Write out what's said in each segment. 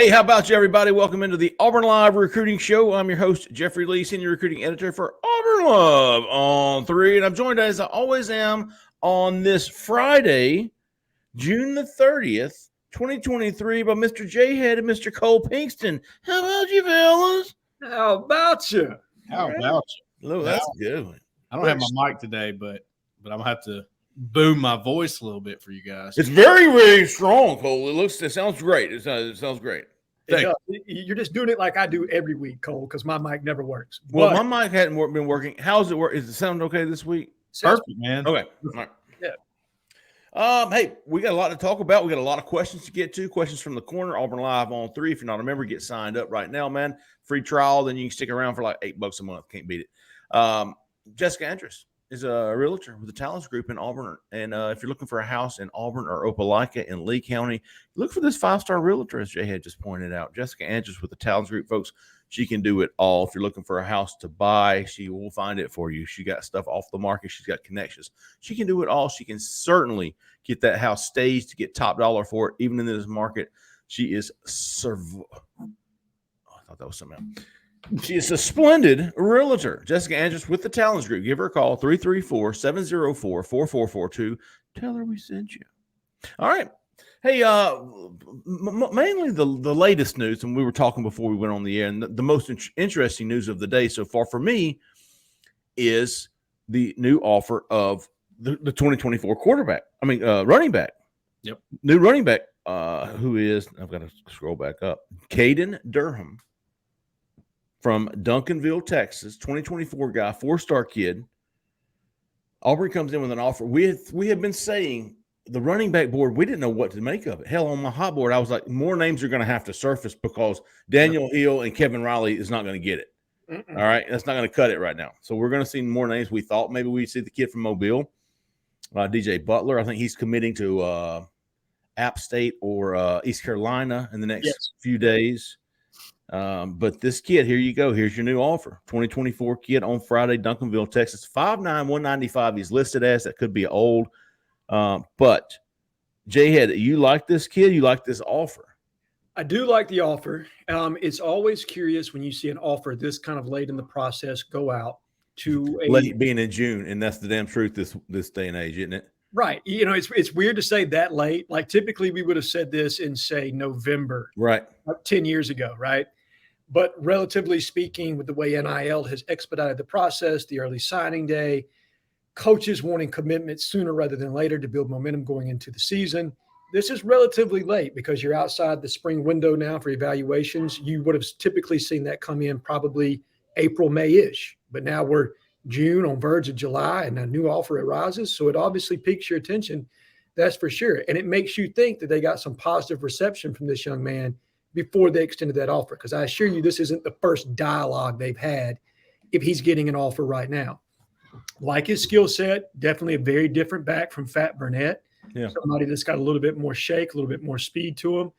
Hey, how about you, everybody? Welcome into the Auburn Live Recruiting Show. I'm your host, Jeffrey Lee, Senior Recruiting Editor for Auburn Love on 3. And I'm joined, as I always am, on this Friday, June the 30th, 2023, by Mr. Jhead and Mr. Cole Pinkston. How about you, fellas? How about you? How about you? Look, that's a good one. I don't have my mic today, but I'm gonna have to boom my voice a little bit for you guys. It's very, very strong, Cole. It sounds great. It sounds great. You're just doing it like I do every week, Cole, because my mic never works. Well, my mic hadn't been working. How's it work? Is it sound okay this week? Perfect, man. Okay. All right. Yeah. Hey, we got a lot to talk about. We got a lot of questions to get to. Questions from the corner. Auburn Live on 3. If you're not a member, get signed up right now, man. Free trial. Then you can stick around for like $8 a month. Can't beat it. Jessica Andrus is a realtor with the Talents Group in Auburn. And if you're looking for a house in Auburn or Opelika in Lee County, look for this 5-star realtor, as Jhead just pointed out. Jessica Andrus with the Talents Group, folks. She can do it all. If you're looking for a house to buy, she will find it for you. She got stuff off the market. She's got connections. She can do it all. She can certainly get that house staged to get top dollar for it, even in this market. She is I thought that was something else. She is a splendid realtor. Jessica Andrus with the Talents Group. Give her a call, 334-704-4442. Tell her we sent you. All right. Hey, mainly the latest news, and we were talking before we went on the air, and the most interesting news of the day so far for me is the new offer of the 2024 running back. Yep. New running back, who is, I've got to scroll back up, Caden Durham from Duncanville, Texas, 2024 guy, 4-star kid. Auburn comes in with an offer. We have been saying the running back board, we didn't know what to make of it. Hell, on my hot board, I was like, more names are going to have to surface because Daniel Hill and Kevin Riley is not going to get it. All right, that's not going to cut it right now. So we're going to see more names. We thought maybe we'd see the kid from Mobile, DJ Butler. I think he's committing to App State or East Carolina in the next few days. But this kid, here you go. Here's your new offer. 2024 kid on Friday, Duncanville, Texas, 5'9", 195. He's listed as. That could be old. But Jhead, you like this kid? You like this offer? I do like the offer. It's always curious when you see an offer this kind of late in the process go out to late being in June, and that's the damn truth this day and age, isn't it? Right. You know, it's weird to say that late. Like typically we would have said this in, say, November, right, 10 years ago, right? But relatively speaking, with the way NIL has expedited the process, the early signing day, coaches wanting commitments sooner rather than later to build momentum going into the season. This is relatively late because you're outside the spring window now for evaluations. You would have typically seen that come in probably April, May-ish. But now we're June, on verge of July, and a new offer arises. So it obviously piques your attention. That's for sure. And it makes you think that they got some positive reception from this young man before they extended that offer. Because I assure you, this isn't the first dialogue they've had if he's getting an offer right now. Like his skill set, definitely a very different back from Fat Burnett. Yeah. Somebody that's got a little bit more shake, a little bit more speed to him.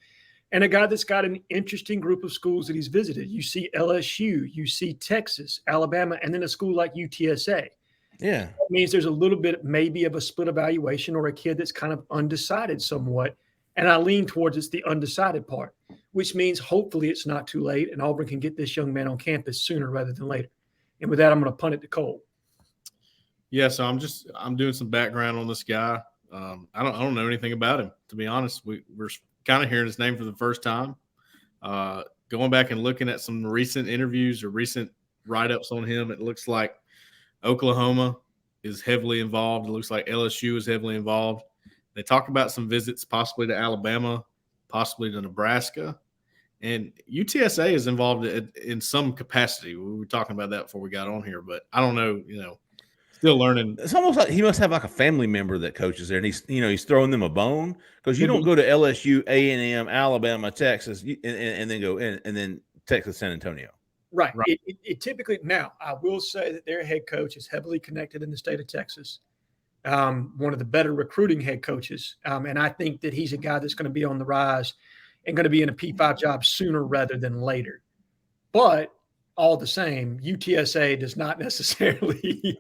And a guy that's got an interesting group of schools that he's visited. You see LSU, you see Texas, Alabama, and then a school like UTSA. Yeah. That means there's a little bit maybe of a split evaluation or a kid that's kind of undecided somewhat. And I lean towards it's the undecided part, which means hopefully it's not too late and Auburn can get this young man on campus sooner rather than later. And with that, I'm going to punt it to Cole. Yeah, so I'm doing some background on this guy. I don't know anything about him, to be honest. We're kind of hearing his name for the first time. Going back and looking at some recent interviews or recent write-ups on him, it looks like Oklahoma is heavily involved. It looks like LSU is heavily involved. They talk about some visits possibly to Alabama, possibly to Nebraska. And UTSA is involved in some capacity. We were talking about that before we got on here, but I don't know, still learning. It's almost like he must have like a family member that coaches there, and he's throwing them a bone because you don't go to LSU, A&M, Alabama, Texas, and then go in and then Texas, San Antonio. Right. It typically now I will say that their head coach is heavily connected in the state of Texas. One of the better recruiting head coaches, and I think that he's a guy that's going to be on the rise and going to be in a P5 job sooner rather than later. But all the same, UTSA does not necessarily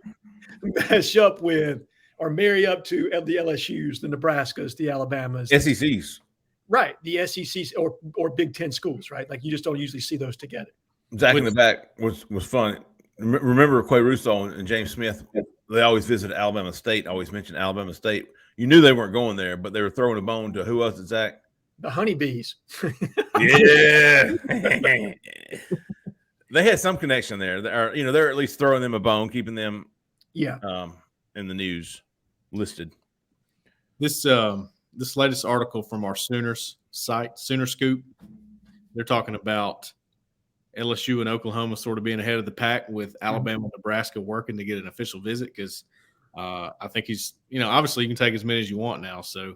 match up with or marry up to the LSUs, the Nebraskas, the Alabamas. SECs. Right. The SEC or Big Ten schools, right? Like you just don't usually see those together. Zach in the back was fun. Remember Quay Russo and James Smith? They always visited Alabama State. Always mentioned Alabama State. You knew they weren't going there, but they were throwing a bone to who was it, Zach? The honeybees. Yeah. They had some connection there. They're at least throwing them a bone, keeping them in the news listed. This latest article from our Sooners site, Sooner Scoop, they're talking about LSU and Oklahoma sort of being ahead of the pack with Alabama and Nebraska working to get an official visit because I think he's, obviously you can take as many as you want now. So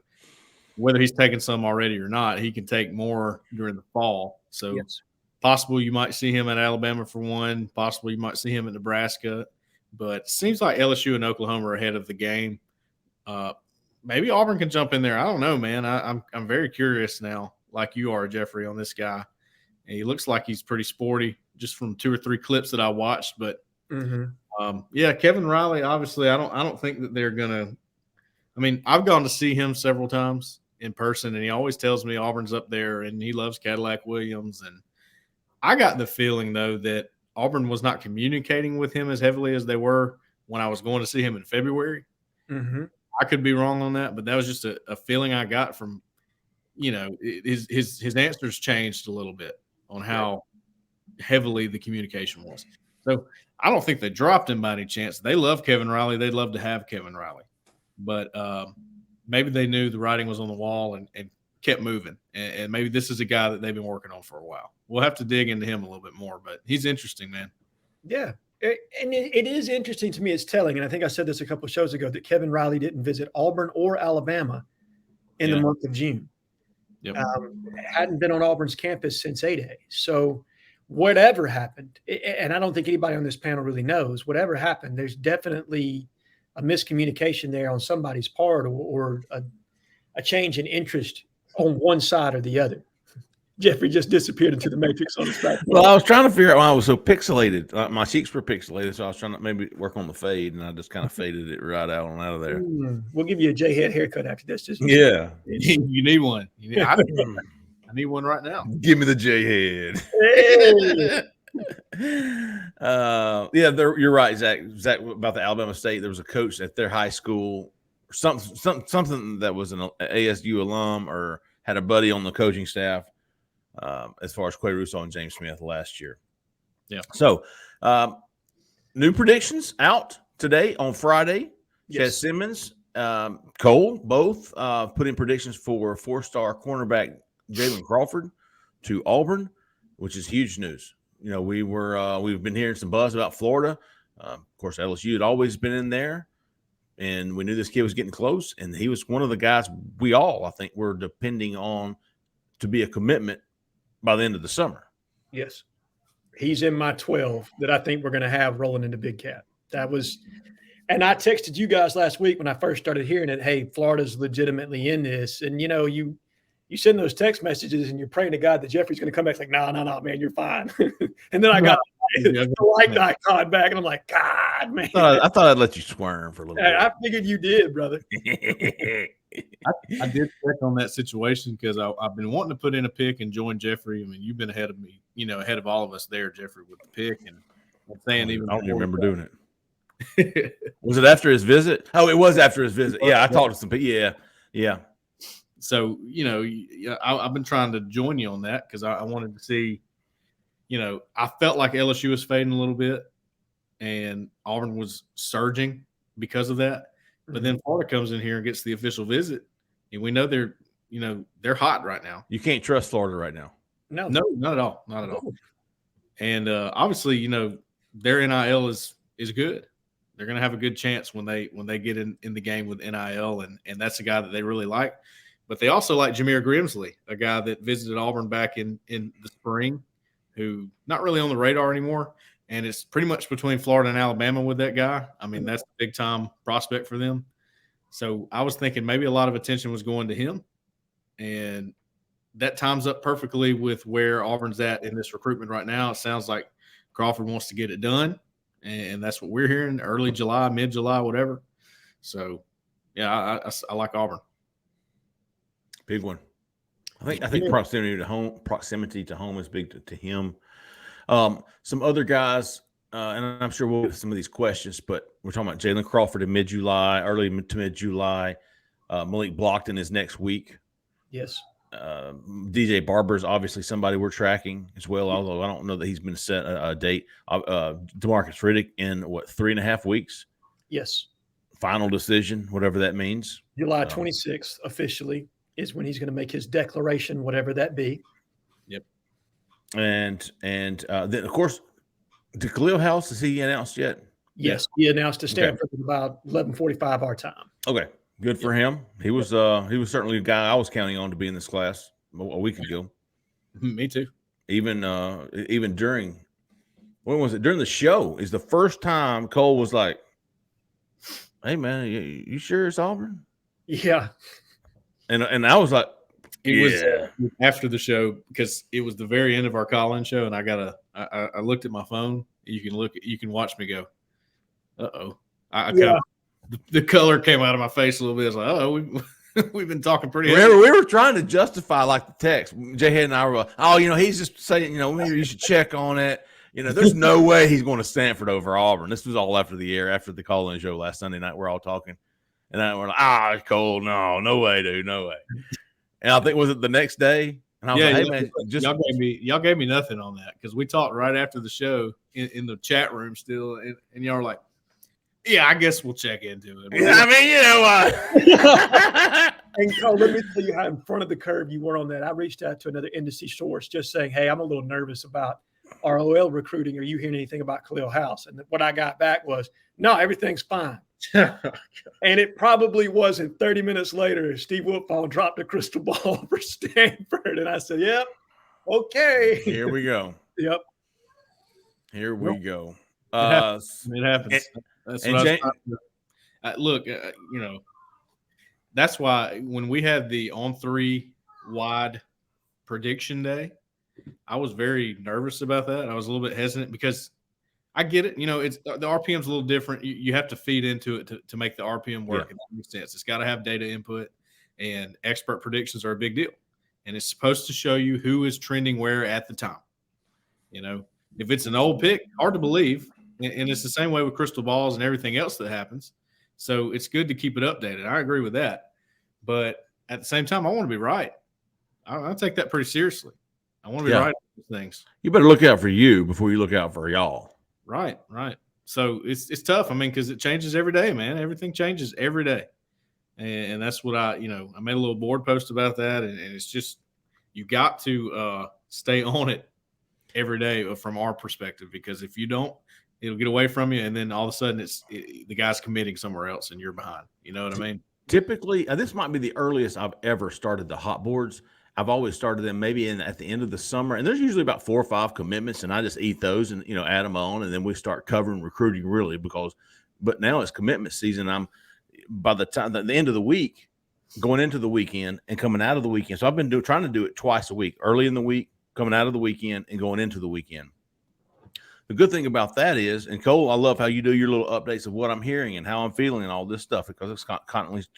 whether he's taking some already or not, he can take more during the fall. So possible you might see him at Alabama for one. Possible you might see him at Nebraska. But it seems like LSU and Oklahoma are ahead of the game. Maybe Auburn can jump in there. I don't know, man. I'm very curious now, like you are, Jeffrey, on this guy. And he looks like he's pretty sporty just from 2 or 3 clips that I watched. But Kevin Riley, obviously, I don't think that they're gonna. I mean, I've gone to see him several times in person, and he always tells me Auburn's up there, and he loves Cadillac Williams. And I got the feeling though that Auburn was not communicating with him as heavily as they were when I was going to see him in February. I could be wrong on that, but that was just a feeling I got from, his answers changed a little bit on how heavily the communication was. So I don't think they dropped him by any chance. They love Kevin Riley. They'd love to have Kevin Riley. But maybe they knew the writing was on the wall and kept moving. And maybe this is a guy that they've been working on for a while. We'll have to dig into him a little bit more, but he's interesting, man. Yeah. And it is interesting to me. It's telling, and I think I said this a couple of shows ago, that Kevin Riley didn't visit Auburn or Alabama in the month of June. Yep. Hadn't been on Auburn's campus since A-Day. So whatever happened, and I don't think anybody on this panel really knows, whatever happened, there's definitely a miscommunication there on somebody's part or a change in interest on one side or the other. Jeffrey just disappeared into the matrix on his back. Well, I was trying to figure out why I was so pixelated. My cheeks were pixelated, so I was trying to maybe work on the fade, and I just kind of faded it right out of there. We'll give you a Jhead haircut after this. Yeah. You need one. I need one right now. Give me the Jhead. You're right, Zach. Zach, about the Alabama State, there was a coach at their high school, something that was an ASU alum or had a buddy on the coaching staff. As far as Quay Russo and James Smith last year. Yeah. So, new predictions out today on Friday. Yes. Chad Simmons, Cole, both put in predictions for 4-star cornerback Jalen Crawford to Auburn, which is huge news. We've been hearing some buzz about Florida. Of course, LSU had always been in there, and we knew this kid was getting close, and he was one of the guys we all, I think, were depending on to be a commitment by the end of the summer. Yes. He's in my 12 that I think we're going to have rolling into Big Cat. And I texted you guys last week when I first started hearing it, hey, Florida's legitimately in this. And, you send those text messages and you're praying to God that Jeffrey's going to come back like, no, man, you're fine. And then I got the like icon back, and I'm like, God, man. I thought I'd let you squirm for a little bit. I figured you did, brother. I did check on that situation because I've been wanting to put in a pick and join Jeffrey. I mean, you've been ahead of me, ahead of all of us there, Jeffrey, with the pick. And I'm saying I don't even remember doing it. Was it after his visit? Oh, it was after his visit. Yeah, I talked to some people. Yeah. So, I've been trying to join you on that because I wanted to see, I felt like LSU was fading a little bit and Auburn was surging because of that. But then Florida comes in here and gets the official visit, and we know they're hot right now. You can't trust Florida right now. No, not at all. Not at all. And obviously, their NIL is good. They're going to have a good chance when they get in the game with NIL, and that's a guy that they really like. But they also like Jameer Grimsley, a guy that visited Auburn back in the spring, who not really on the radar anymore. And it's pretty much between Florida and Alabama with that guy. I mean, that's a big-time prospect for them. So I was thinking maybe a lot of attention was going to him. And that times up perfectly with where Auburn's at in this recruitment right now. It sounds like Crawford wants to get it done. And that's what we're hearing, early July, mid-July, whatever. So, yeah, I like Auburn. Big one. I think proximity to home is big to him. Some other guys, and I'm sure we'll get some of these questions, but we're talking about Jalen Crawford in mid-July, early to mid-July. Malik Blockton is next week. Yes. DJ Barber is obviously somebody we're tracking as well, although I don't know that he's been set a date. DeMarcus Riddick in, 3.5 weeks? Yes. Final decision, whatever that means. July 26th officially is when he's going to make his declaration, whatever that be. Yep. And then, of course, did Khalil House, is he announced yet? Yes. He announced to Stanford at about 11:45 our time. Okay. Good for him. He was certainly a guy I was counting on to be in this class a week ago. Me too. Even during, when was it? During the show is the first time Cole was like, "Hey man, you sure it's Auburn?" Yeah. And I was like, It was after the show because it was the very end of our call-in show, and I looked at my phone. You can watch me go, uh-oh. The color came out of my face a little bit. I was like, oh, we've been talking pretty heavy. We were trying to justify like the text. Jhead and I were like, oh, he's just saying, maybe you should check on it. There's no way he's going to Stanford over Auburn. This was all after the call-in show last Sunday night. We're all talking. And then we're like, it's cold. No way, dude. No way. And I think, was it the next day? And I was like, hey, man, y'all gave me nothing on that because we talked right after the show in the chat room still. And y'all were like, yeah, I guess we'll check into it. I mean, And Cole, let me tell you how in front of the curve you were on that. I reached out to another industry source just saying, hey, I'm a little nervous about ROL recruiting. Are you hearing anything about Khalil House? And what I got back was, no, everything's fine. And it probably wasn't 30 minutes later, Steve Woodfall dropped a crystal ball for Stanford. And I said, yep, okay. Here we go. Yep. Here we go. It happens. That's what look, that's why when we had the on-3 wide prediction day, I was very nervous about that. I was a little bit hesitant because I get it. It's the RPM's a little different. You have to feed into it to make the RPM work. Yeah. That makes sense. It's got to have data input, and expert predictions are a big deal. And it's supposed to show you who is trending where at the time. If it's an old pick, hard to believe. And it's the same way with crystal balls and everything else that happens. So it's good to keep it updated. I agree with that. But at the same time, I want to be right. I take that pretty seriously. I want to be right on these things. You better look out for you before you look out for y'all. Right. So it's tough. Because it changes every day, man. Everything changes every day. And that's what I made a little board post about that. And it's just, you got to stay on it every day from our perspective, because if you don't, it'll get away from you, and then all of a sudden the guy's committing somewhere else and you're behind. You know what I mean? Typically, this might be the earliest I've ever started the hot boards. I've always started them maybe at the end of the summer, and there's usually about 4 or 5 commitments, and I just eat those and add them on, and then we start covering recruiting really but now it's commitment season. I'm by the time the end of the week, going into the weekend and coming out of the weekend. So I've been trying to do it twice a week, early in the week, coming out of the weekend, and going into the weekend. The good thing about that is, and Cole, I love how you do your little updates of what I'm hearing and how I'm feeling and all this stuff, because it's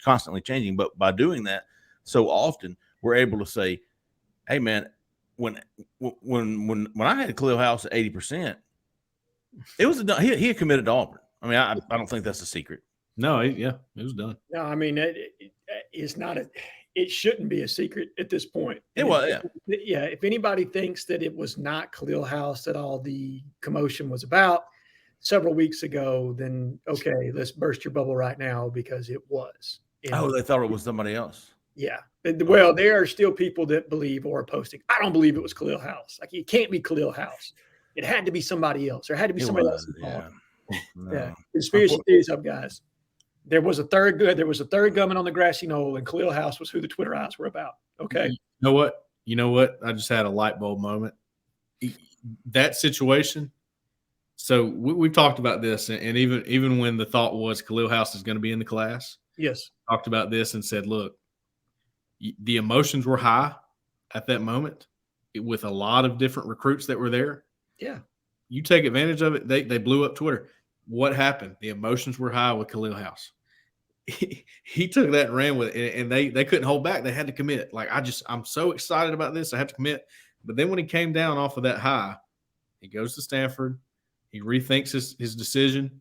constantly changing. But by doing that so often, we're able to say, hey man, when I had Khalil House at 80%, it was he had committed to Auburn. I mean, I don't think that's a secret. No, it was done. No, I mean, it's not it shouldn't be a secret at this point. It was, yeah. If anybody thinks that it was not Khalil House that all the commotion was about several weeks ago, then okay, let's burst your bubble right now, because it was. They thought it was somebody else. Yeah. Well, there are still people that believe or are posting, I don't believe it was Khalil House. Like, it can't be Khalil House. It had to be somebody else. There had to be somebody else involved. Yeah. Conspiracy theories up, guys. There was a third gunman on the grassy knoll, and Khalil House was who the Twitter eyes were about. Okay. You know what? I just had a light bulb moment. That situation. So we've talked about this, and even when the thought was Khalil House is going to be in the class. Yes. Talked about this and said, look, the emotions were high at that moment with a lot of different recruits that were there. Yeah. You take advantage of it. They blew up Twitter. What happened? The emotions were high with Khalil House. he took that and ran with it, and they couldn't hold back. They had to commit. Like, I'm so excited about this. I have to commit. But then when he came down off of that high, he goes to Stanford. He rethinks his decision.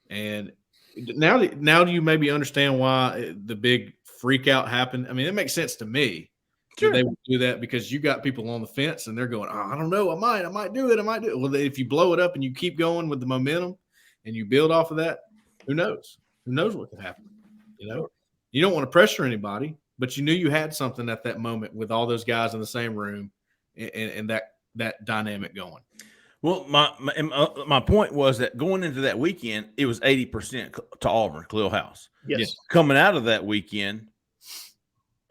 And now do you maybe understand why the big freak out happened? I mean, it makes sense to me. Sure. That they would do that because you got people on the fence and they're going, oh, I don't know. I might do it. Well, if you blow it up and you keep going with the momentum and you build off of that, who knows? Who knows what could happen? You know, you don't want to pressure anybody, but you knew you had something at that moment with all those guys in the same room and that dynamic going. Well, my point was that going into that weekend, it was 80% to Auburn, Khalil House. Yes. Coming out of that weekend,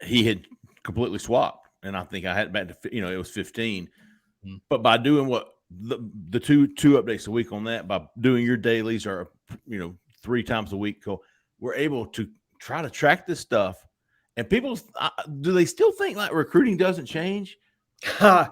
he had completely swapped, and I think I had back to it was 15. Mm-hmm. But by doing what the two updates a week on that, by doing your dailies or 3 times a week, we're able to try to track this stuff. And people, do they still think like recruiting doesn't change? I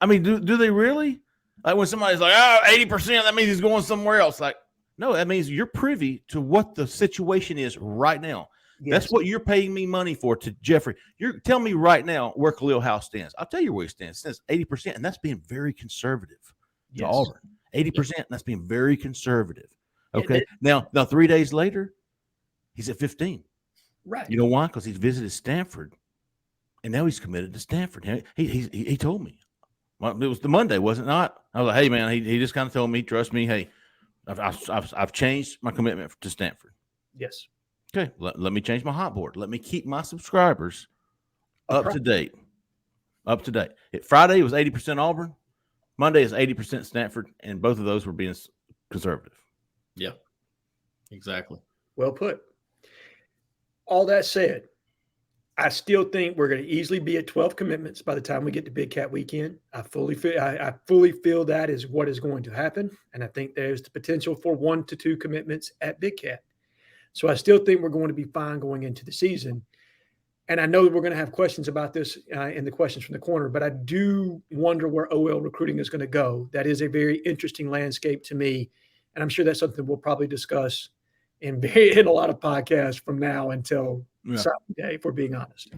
mean, do they really? Like when somebody's like, 80%, that means he's going somewhere else. Like, no, that means you're privy to what the situation is right now. Yes. That's what you're paying me money for, to Jeffrey. You're telling me right now where Khalil House stands. I'll tell you where he stands. It stands 80%, and that's being very conservative to Auburn. 80%, and that's being very conservative. Okay. Now 3 days later, he's at 15. Right. You know why? Because he's visited Stanford, and now he's committed to Stanford. He told me. Well, it was the Monday, wasn't it not? I was like, hey, man, he just kind of told me, trust me, hey, I've changed my commitment to Stanford. Yes. Okay, let me change my hot board. Let me keep my subscribers up to date. Friday was 80% Auburn. Monday is 80% Stanford, and both of those were being conservative. Yeah, exactly. Well put. All that said, I still think we're going to easily be at 12 commitments by the time we get to Big Cat Weekend. I fully feel that is what is going to happen, and I think there's the potential for 1 to 2 commitments at Big Cat. So I still think we're going to be fine going into the season. And I know that we're going to have questions about this in the questions from the corner, but I do wonder where OL recruiting is going to go. That is a very interesting landscape to me. And I'm sure that's something we'll probably discuss in a lot of podcasts from now until Saturday, if we're being honest.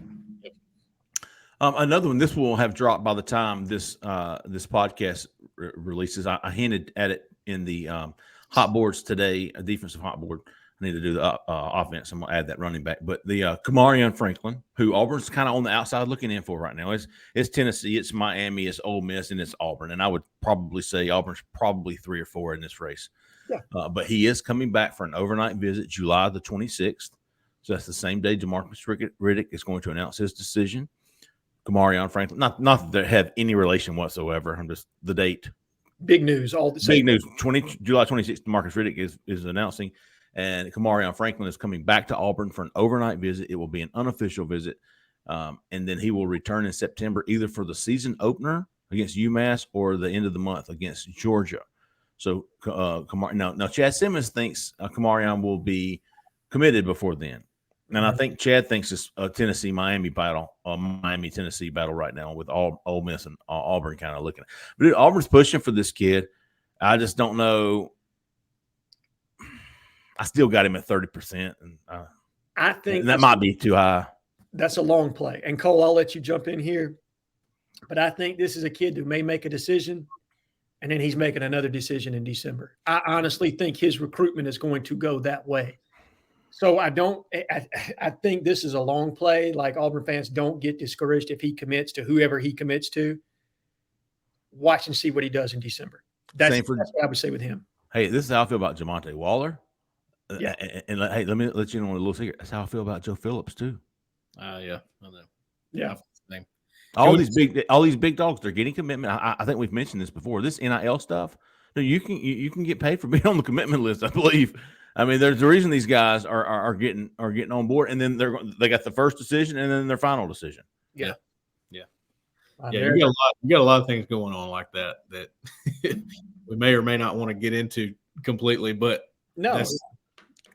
Another one, this will have dropped by the time this podcast releases. I hinted at it in the hot boards today, a defensive hot board. I need to do the offense. I'm going to add that running back. But the Kamarion Franklin, who Auburn's kind of on the outside looking in for right now. It's Tennessee, it's Miami, it's Ole Miss, and it's Auburn. And I would probably say Auburn's probably 3 or 4 in this race. Yeah. But he is coming back for an overnight visit July the 26th. So that's the same day DeMarcus Riddick is going to announce his decision. Kamarion Franklin, not that they have any relation whatsoever. I'm just the date. Big news, all the same. Big news. July 26th, DeMarcus Riddick is announcing. And Kamarion Franklin is coming back to Auburn for an overnight visit. It will be an unofficial visit. And then he will return in September either for the season opener against UMass or the end of the month against Georgia. So now Chad Simmons thinks Kamarion will be committed before then. And I think Chad thinks it's a Tennessee-Miami battle, a Miami-Tennessee battle right now with Ole Miss and Auburn kind of looking at it. But dude, Auburn's pushing for this kid. I just don't know. I still got him at 30%. And I think that might be too high. That's a long play. And Cole, I'll let you jump in here. But I think this is a kid who may make a decision, and then he's making another decision in December. I honestly think his recruitment is going to go that way. So I think this is a long play. Like, Auburn fans, don't get discouraged if he commits to whoever he commits to. Watch and see what he does in December. That's what I would say with him. Hey, this is how I feel about Jamonte Waller. Yeah. And hey, let me let you know a little secret. That's how I feel about Joe Phillips too. Yeah, I know. Yeah. All these big dogs, they're getting commitment. I think we've mentioned this before. This NIL stuff, you can get paid for being on the commitment list, I believe. I mean, there's a reason these guys are getting on board, and then they got the first decision and then their final decision. Yeah. You got a lot of things going on like that we may or may not want to get into completely, but no.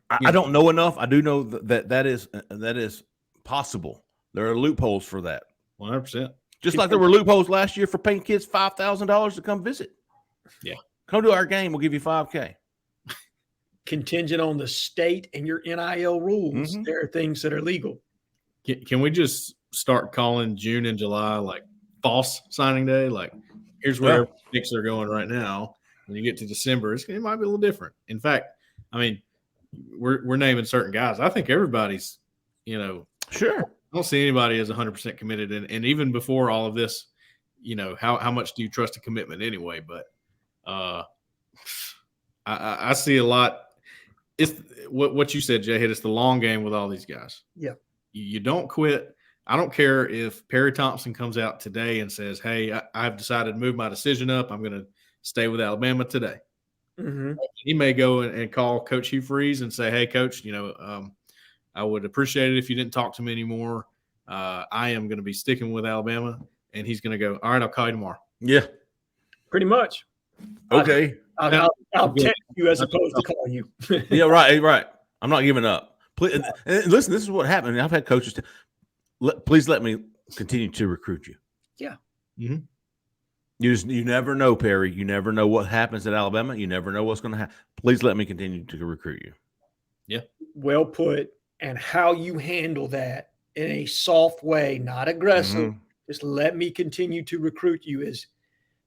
I don't know enough. I do know that is possible. There are loopholes for that. 100%. Just like there were loopholes last year for paying kids $5,000 to come visit. Yeah. Come to our game. We'll give you $5,000. contingent on the state and your NIL rules. Mhm. There are things that are legal. Can we just start calling June and July like false signing day? Like, here's where Yeah. picks are going right now. When you get to December, it might be a little different. In fact, I mean, we're naming certain guys. I think everybody's, Sure. I don't see anybody as 100% committed. And even before all of this, how much do you trust a commitment anyway? But I see a lot. It's what you said, Jhead. It's the long game with all these guys. Yeah. You don't quit. I don't care if Perry Thompson comes out today and says, hey, I've decided to move my decision up. I'm going to stay with Alabama today. Mm-hmm. He may go and call Coach Hugh Freeze and say, hey, Coach, I would appreciate it if you didn't talk to me anymore. I am going to be sticking with Alabama. And he's going to go, all right, I'll call you tomorrow. Yeah. Pretty much. Okay. I'll text you as opposed to call you. Yeah, right. I'm not giving up. Please, and listen, this is what happened. I've had coaches please let me continue to recruit you. Yeah. Mm-hmm. You never know, Perry. You never know what happens at Alabama. You never know what's going to happen. Please let me continue to recruit you. Yeah. Well put. And how you handle that in a soft way, not aggressive. Mm-hmm. Just let me continue to recruit you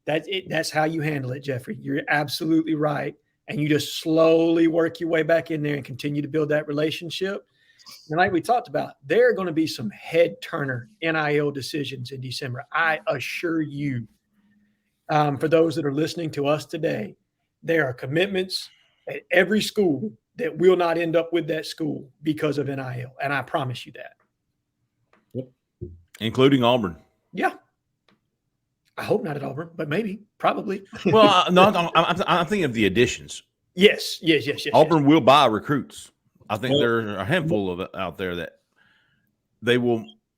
that's how you handle it, Jeffrey. You're absolutely right. And you just slowly work your way back in there and continue to build that relationship. And like we talked about, there are going to be some head turner NIL decisions in December. I assure you, for those that are listening to us today, there are commitments at every school that will not end up with that school because of NIL. And I promise you that. Yep. Including Auburn. Yeah. I hope not at Auburn, but maybe, probably. Well, no, I'm thinking of the additions. Yes. Auburn will buy recruits. I think there are a handful of it out there that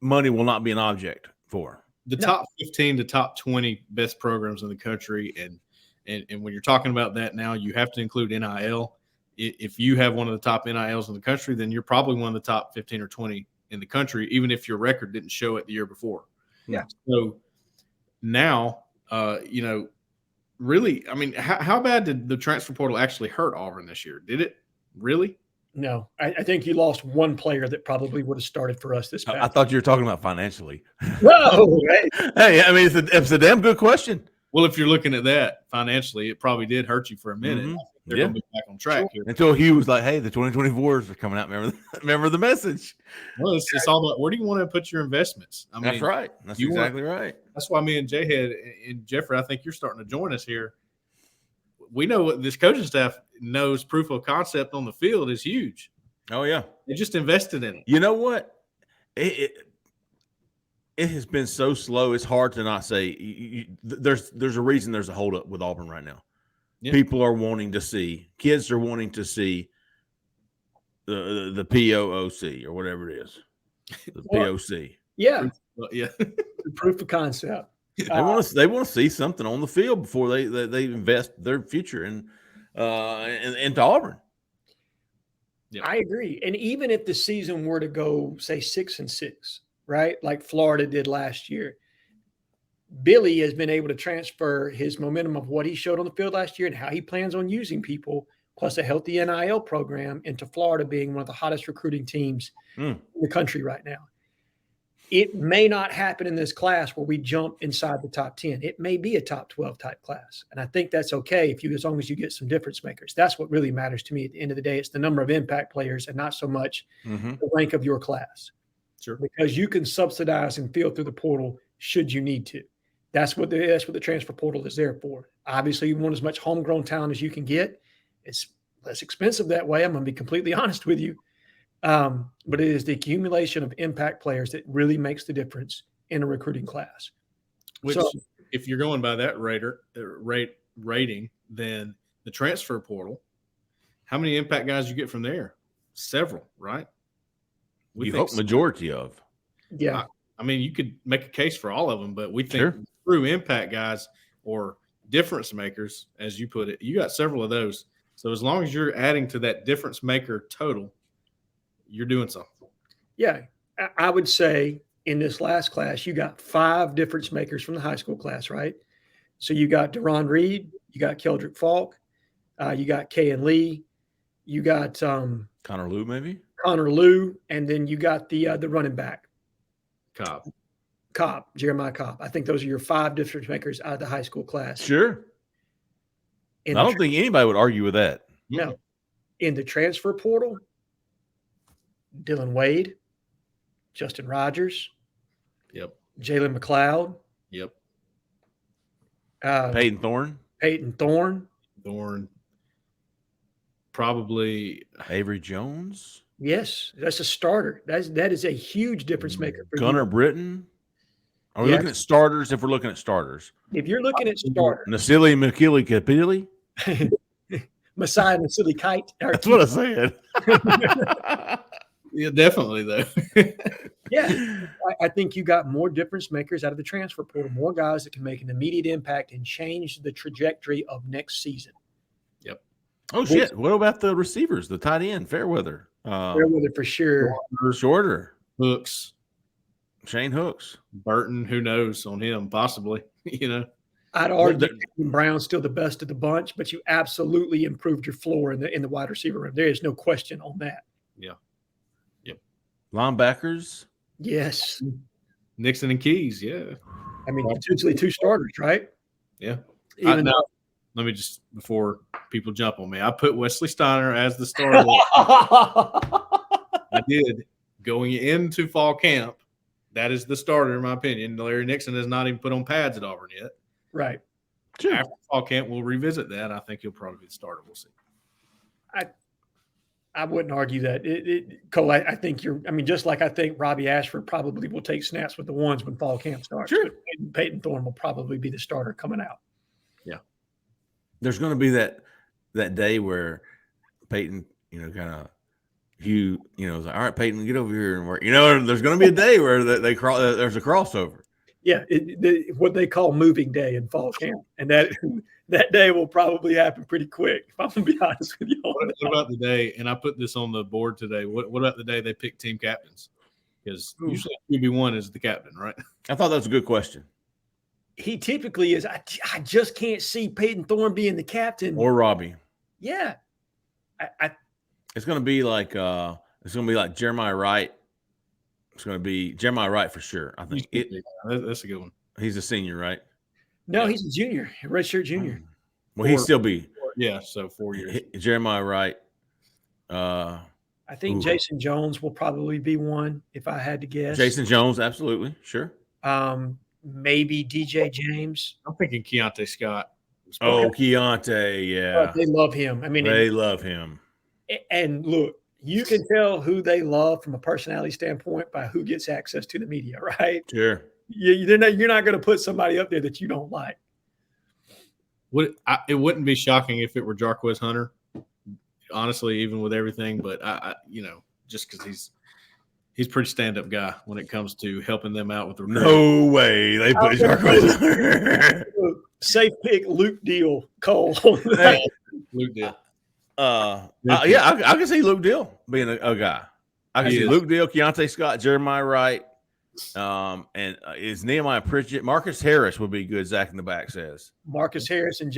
money will not be an object for. The top 15 to top 20 best programs in the country. And when you're talking about that now, you have to include NIL. If you have one of the top NILs in the country, then you're probably one of the top 15 or 20 in the country, even if your record didn't show it the year before. Yeah. So now, really, I mean, how bad did the transfer portal actually hurt Auburn this year? Did it really? No, I think you lost one player that probably would have started for us this past. I thought you were talking about financially. No, hey, I mean, it's a damn good question. Well, if you're looking at that financially, it probably did hurt you for a minute. Mm-hmm. They're going to be back on track here. Until Hugh was like, hey, the 2024s are coming out. Remember the message. Well, it's all about where do you want to put your investments? I mean, that's right. That's exactly right. That's why me and Jhead and Jeffrey, I think you're starting to join us here. We know what this coaching staff knows proof of concept on the field is huge. Oh, yeah. They just invested in it. You know what? It has been so slow. It's hard to not say there's a reason there's a holdup with Auburn right now. Yeah. People are wanting to see, kids are wanting to see the POOC or whatever it is, the POC. Yeah, yeah, the proof of concept. They want to see something on the field before they invest their future into Auburn. Yeah. I agree. And even if the season were to go, say, 6-6, right, like Florida did last year, Billy has been able to transfer his momentum of what he showed on the field last year and how he plans on using people, plus a healthy NIL program, into Florida being one of the hottest recruiting teams in the country right now. It may not happen in this class where we jump inside the top 10. It may be a top 12 type class. And I think that's okay as long as you get some difference makers. That's what really matters to me at the end of the day. It's the number of impact players and not so much the rank of your class. Sure. Because you can subsidize and field through the portal should you need to. That's what the transfer portal is there for. Obviously, you want as much homegrown talent as you can get. It's less expensive that way. I'm going to be completely honest with you. But it is the accumulation of impact players that really makes the difference in a recruiting class. Which, if you're going by that rating, then the transfer portal, how many impact guys you get from there? Several, right? You hope majority of. Yeah. I mean, you could make a case for all of them, but we think true impact guys or difference makers, as you put it, you got several of those. So as long as you're adding to that difference maker total, you're doing something. Yeah. I would say in this last class, you got 5 difference makers from the high school class, right? So you got Deron Reed, you got Keldrick Falk, you got Kayan Lee, You got Connor Lew, maybe? Connor Lew, and then you got the running back. Cobb. Jeremiah Cobb. I think those are your 5 difference makers out of the high school class. Sure. I don't think anybody would argue with that. No. In the transfer portal, Dylan Wade, Justin Rogers. Yep. Jalen McLeod. Yep. Peyton Thorne. Thorne. Probably Avery Jones. Yes, that's a starter. That is a huge difference maker. For Gunnar Britton. Are we looking at starters? If we're looking at starters, if you're looking at starters, Nasili McKilly Kapili. Messiah Nasili Kite. That's what I said. Yeah, definitely though. Yeah, I think you got more difference makers out of the transfer portal, more guys that can make an immediate impact and change the trajectory of next season. Yep. Oh shit! What about the receivers? The tight end, Fairweather. Fairweather for sure. Shorter. Hooks. Shane Hooks. Burton. Who knows on him? Possibly. I'd argue Brown's still the best of the bunch, but you absolutely improved your floor in the wide receiver room. There is no question on that. Yeah. Yep. Linebackers. Yes. Nixon and Keys. Yeah. I mean, potentially 2 starters, right? Yeah. Even though let me just, before people jump on me, I put Wesley Steiner as the starter. I did. Going into fall camp, that is the starter, in my opinion. Larry Nixon has not even put on pads at Auburn yet. right. Sure. After fall camp, we'll revisit that. I think he'll probably be the starter. We'll see. I wouldn't argue that. Cole, I think just like I think Robbie Ashford probably will take snaps with the ones when fall camp starts. Sure. Peyton Thorne will probably be the starter coming out. Yeah. There's going to be that day where Peyton, kind of is like, all right, Peyton, get over here and work. There's going to be a day where there's a crossover. Yeah, what they call moving day in fall camp, and that day will probably happen pretty quick. If I'm going to be honest with you. What about the day? And I put this on the board today. What about the day they pick team captains? Because usually QB1 is the captain, right? I thought that was a good question. He typically is. I just can't see Peyton Thorne being the captain or Robbie. Yeah, it's going to be like Jeremiah Wright. It's going to be Jeremiah Wright for sure. I think that's a good one. He's a senior, right? No, he's a junior, a redshirt junior. Well, he'd still be. So 4 years. Jeremiah Wright. I think Jason Jones will probably be one if I had to guess. Jason Jones, absolutely, sure. Maybe DJ James. I'm thinking Keontae Scott. Oh, Keontae, yeah. They love him. I mean, they love him. And look, you can tell who they love from a personality standpoint by who gets access to the media, right? Sure. You're not going to put somebody up there that you don't like. It wouldn't be shocking if it were Jarquez Hunter, honestly, even with everything. But just because he's a pretty stand-up guy when it comes to helping them out with the recruiting. No way they put Jarquez Hunter. Safe pick, Luke Deal, Cole. Luke Deal. I can see Luke Deal being a guy. I can see Luke Deal, Keontae Scott, Jeremiah Wright, and is Nehemiah Pritchett. Marcus Harris would be good, Zach in the back says. Marcus Harris and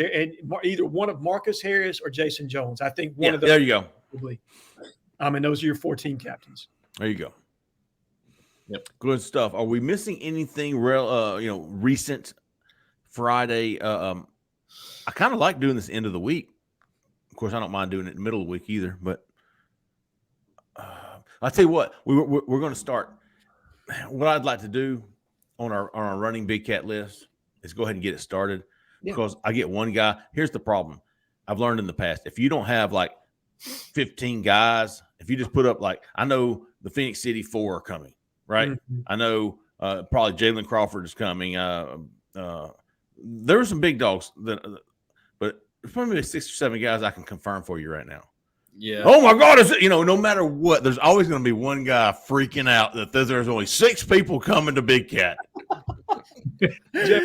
either one of Marcus Harris or Jason Jones. I think one of those. There you go. Probably. And those are your 4 team captains. There you go. Yep. Good stuff. Are we missing anything recent Friday? I kind of like doing this end of the week. Of course, I don't mind doing it in the middle of the week either. But I'll tell you what, we're going to start. What I'd like to do on our running Big Cat list is go ahead and get it started because I get one guy. Here's the problem. I've learned in the past, if you don't have like 15 guys, if you just put up I know the Phoenix City 4 are coming, right? Mm-hmm. I know probably Jalen Crawford is coming. There are some big dogs but there's probably 6 or 7 guys I can confirm for you right now. Yeah. Oh my God! No matter what, there's always going to be one guy freaking out that there's only 6 people coming to Big Cat. Jeff,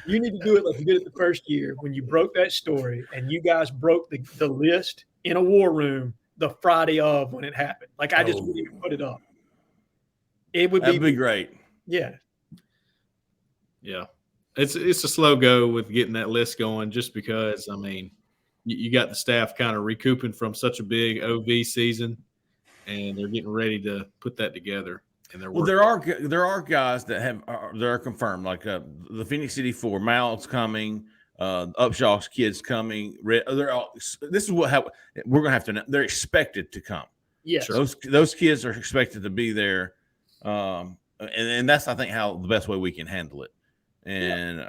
you need to do it like you did it the first year when you broke that story and you guys broke the list in a war room the Friday of when it happened. I just wouldn't even put it up. That'd be great. Yeah. Yeah. It's a slow go with getting that list going just because, you got the staff kind of recouping from such a big OV season, and they're getting ready to put that together. And there are guys that are confirmed, like the Phoenix City 4, Mal's coming, Upshaw's kids coming. This is what we're going to have to. They're expected to come. Yes, those kids are expected to be there, and that's, I think, how the best way we can handle it. And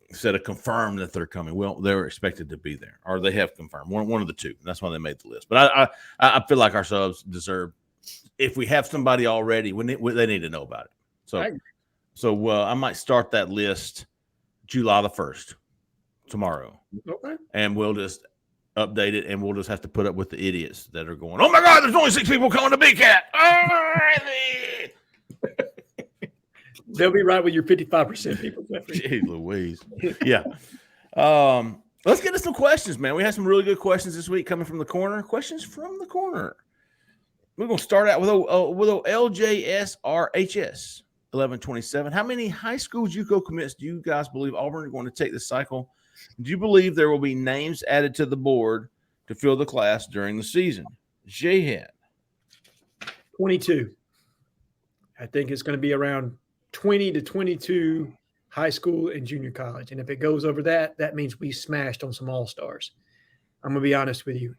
instead of confirm that they're coming, well, they're expected to be there, or they have confirmed one of the two. That's why they made the list. But I feel like our subs deserve. If we have somebody already, they need to know about it. So I might start that list July the 1st, tomorrow. Okay. And we'll just update it, and we'll just have to put up with the idiots that are going, oh, my God, there's only 6 people coming to Big Cat. They'll be right with your 55% people. Jeez Louise. Yeah. Let's get to some questions, man. We had some really good questions this week coming from the corner. Questions from the corner. We're going to start out with LJSRHS 1127. How many high school JUCO commits do you guys believe Auburn are going to take this cycle? Do you believe there will be names added to the board to fill the class during the season? Jhead. 22. I think it's going to be around 20 to 22 high school and junior college. And if it goes over that, that means we smashed on some all-stars. I'm going to be honest with you.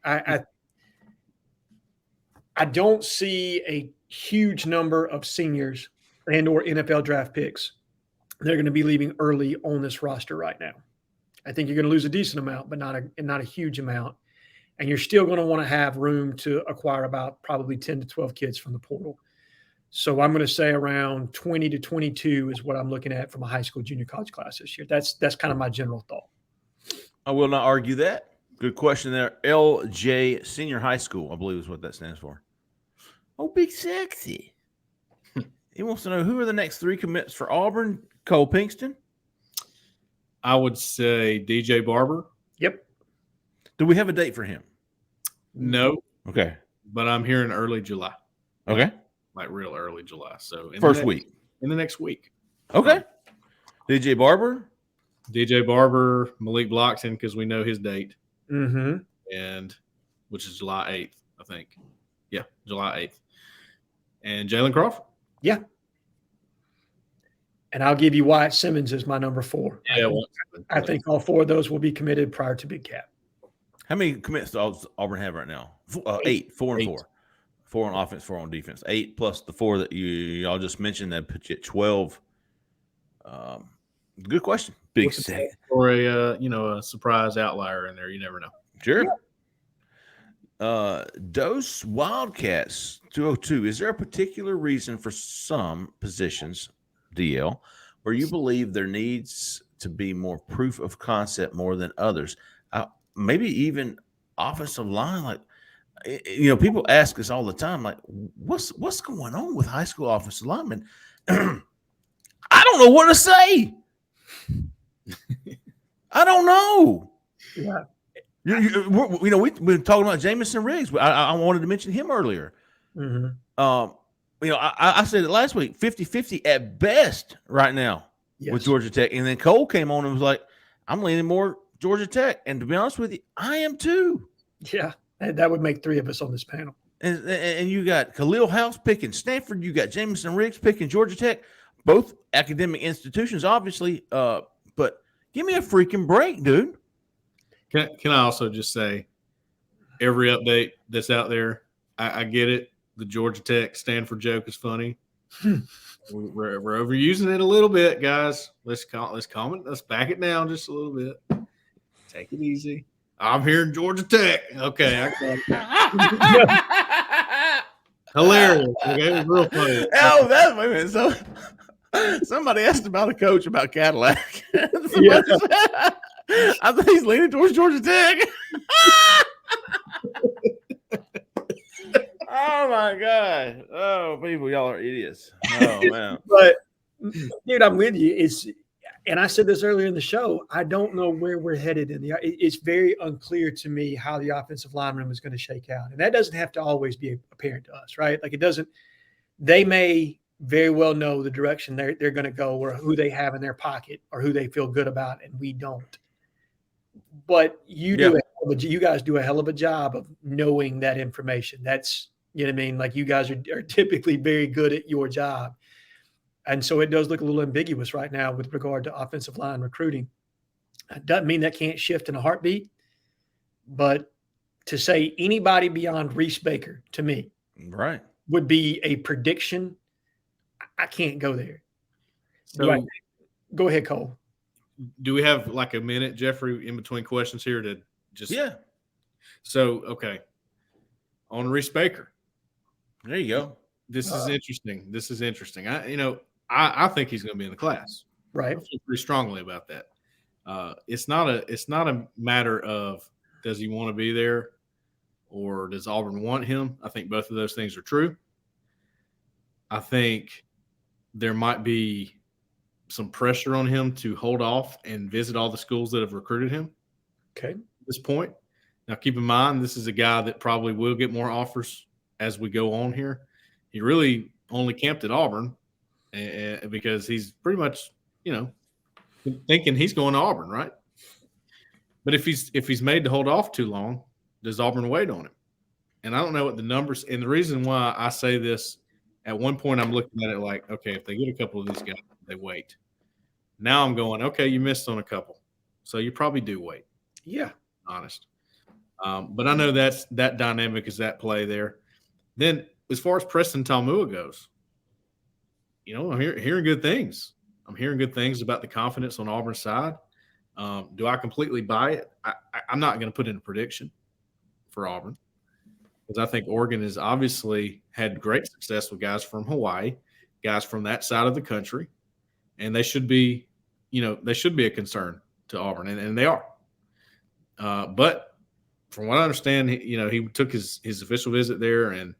I don't see a huge number of seniors and or NFL draft picks. They're going to be leaving early on this roster right now. I think you're going to lose a decent amount, but not a huge amount. And you're still going to want to have room to acquire about probably 10 to 12 kids from the portal. So I'm going to say around 20 to 22 is what I'm looking at from a high school, junior college class this year. That's kind of my general thought. I will not argue that. Good question there. LJ Senior High School, I believe is what that stands for. Oh, big sexy. He wants to know, who are the next 3 commits for Auburn? Cole Pinkston? I would say DJ Barber. Yep. Do we have a date for him? No. Okay. But I'm hearing early July. Okay. Like real early July. So first week. In the next week. Okay. DJ Barber? DJ Barber, Malik Blockton, because we know his date. Mm-hmm. And which is July 8th, I think. Yeah, July 8th. And Jalen Crawford. Yeah. And I'll give you Wyatt Simmons as my number 4. Yeah, I think all 4 of those will be committed prior to Big Cat. How many commits does Auburn have right now? 8, 4 and 8. 4. 4 on offense, 4 on defense. 8 plus the 4 that y'all just mentioned, that puts you at 12. Good question. Big set. Or a surprise outlier in there. You never know. Sure. Dose Wildcats 202. Is there a particular reason for some positions, DL, where you believe there needs to be more proof of concept more than others? Maybe even offensive line. Like, people ask us all the time, like, what's going on with high school offensive linemen? I don't know what to say. I don't know. Yeah. We've been talking about Jamison Riggs. I wanted to mention him earlier. Mm-hmm. I said it last week, 50-50 at best right now with Georgia Tech. And then Cole came on and was like, I'm leaning more Georgia Tech. And to be honest with you, I am too. Yeah, that would make 3 of us on this panel. And you got Khalil House picking Stanford. You got Jamison Riggs picking Georgia Tech. Both academic institutions, obviously. But give me a freaking break, dude. Can I also just say, every update that's out there, I get it. The Georgia Tech Stanford joke is funny. We're overusing it a little bit, guys. Let's calm it. Let's back it down just a little bit. Take it easy. I'm hearing Georgia Tech. Okay, I got it. Hilarious. Okay, it was real funny. Oh, wait a minute. So somebody asked about a coach about Cadillac. Yeah. I think he's leaning towards Georgia Tech. Oh my God! Oh, people, y'all are idiots. Oh man! But dude, I'm with you. And I said this earlier in the show. I don't know where we're headed it's very unclear to me how the offensive line room is going to shake out, and that doesn't have to always be apparent to us, right? Like it doesn't. They may very well know the direction they're going to go, or who they have in their pocket, or who they feel good about, and we don't. but you guys do a hell of a job of knowing that information. That's, you know what I mean? Like, you guys are typically very good at your job. And so it does look a little ambiguous right now with regard to offensive line recruiting. It doesn't mean that can't shift in a heartbeat, but to say anybody beyond Reese Baker, to me, right, would be a prediction. I can't go there. So go ahead, Cole. Do we have like a minute, Jeffrey, in between questions here to just? Yeah. So, okay. On Reese Baker. There you go. This is interesting. I think he's going to be in the class. Right. I feel pretty strongly about that. It's not a matter of does he want to be there or does Auburn want him. I think both of those things are true. I think there might be some pressure on him to hold off and visit all the schools that have recruited him. Okay. At this point. Now, keep in mind, this is a guy that probably will get more offers as we go on here. He really only camped at Auburn because he's pretty much, thinking he's going to Auburn, right? But if he's made to hold off too long, does Auburn wait on him? And I don't know what the numbers – and the reason why I say this, at one point I'm looking at it like, okay, if they get a couple of these guys, they wait. Now I'm going, okay, you missed on a couple. So you probably do wait. Yeah. Honest. But I know that dynamic is at play there. Then as far as Preston Talmua goes, I'm hearing good things. I'm hearing good things about the confidence on Auburn's side. Do I completely buy it? I'm not going to put in a prediction for Auburn because I think Oregon has obviously had great success with guys from Hawaii, guys from that side of the country, and they should be a concern to Auburn, and they are. But from what I understand, he took his official visit there and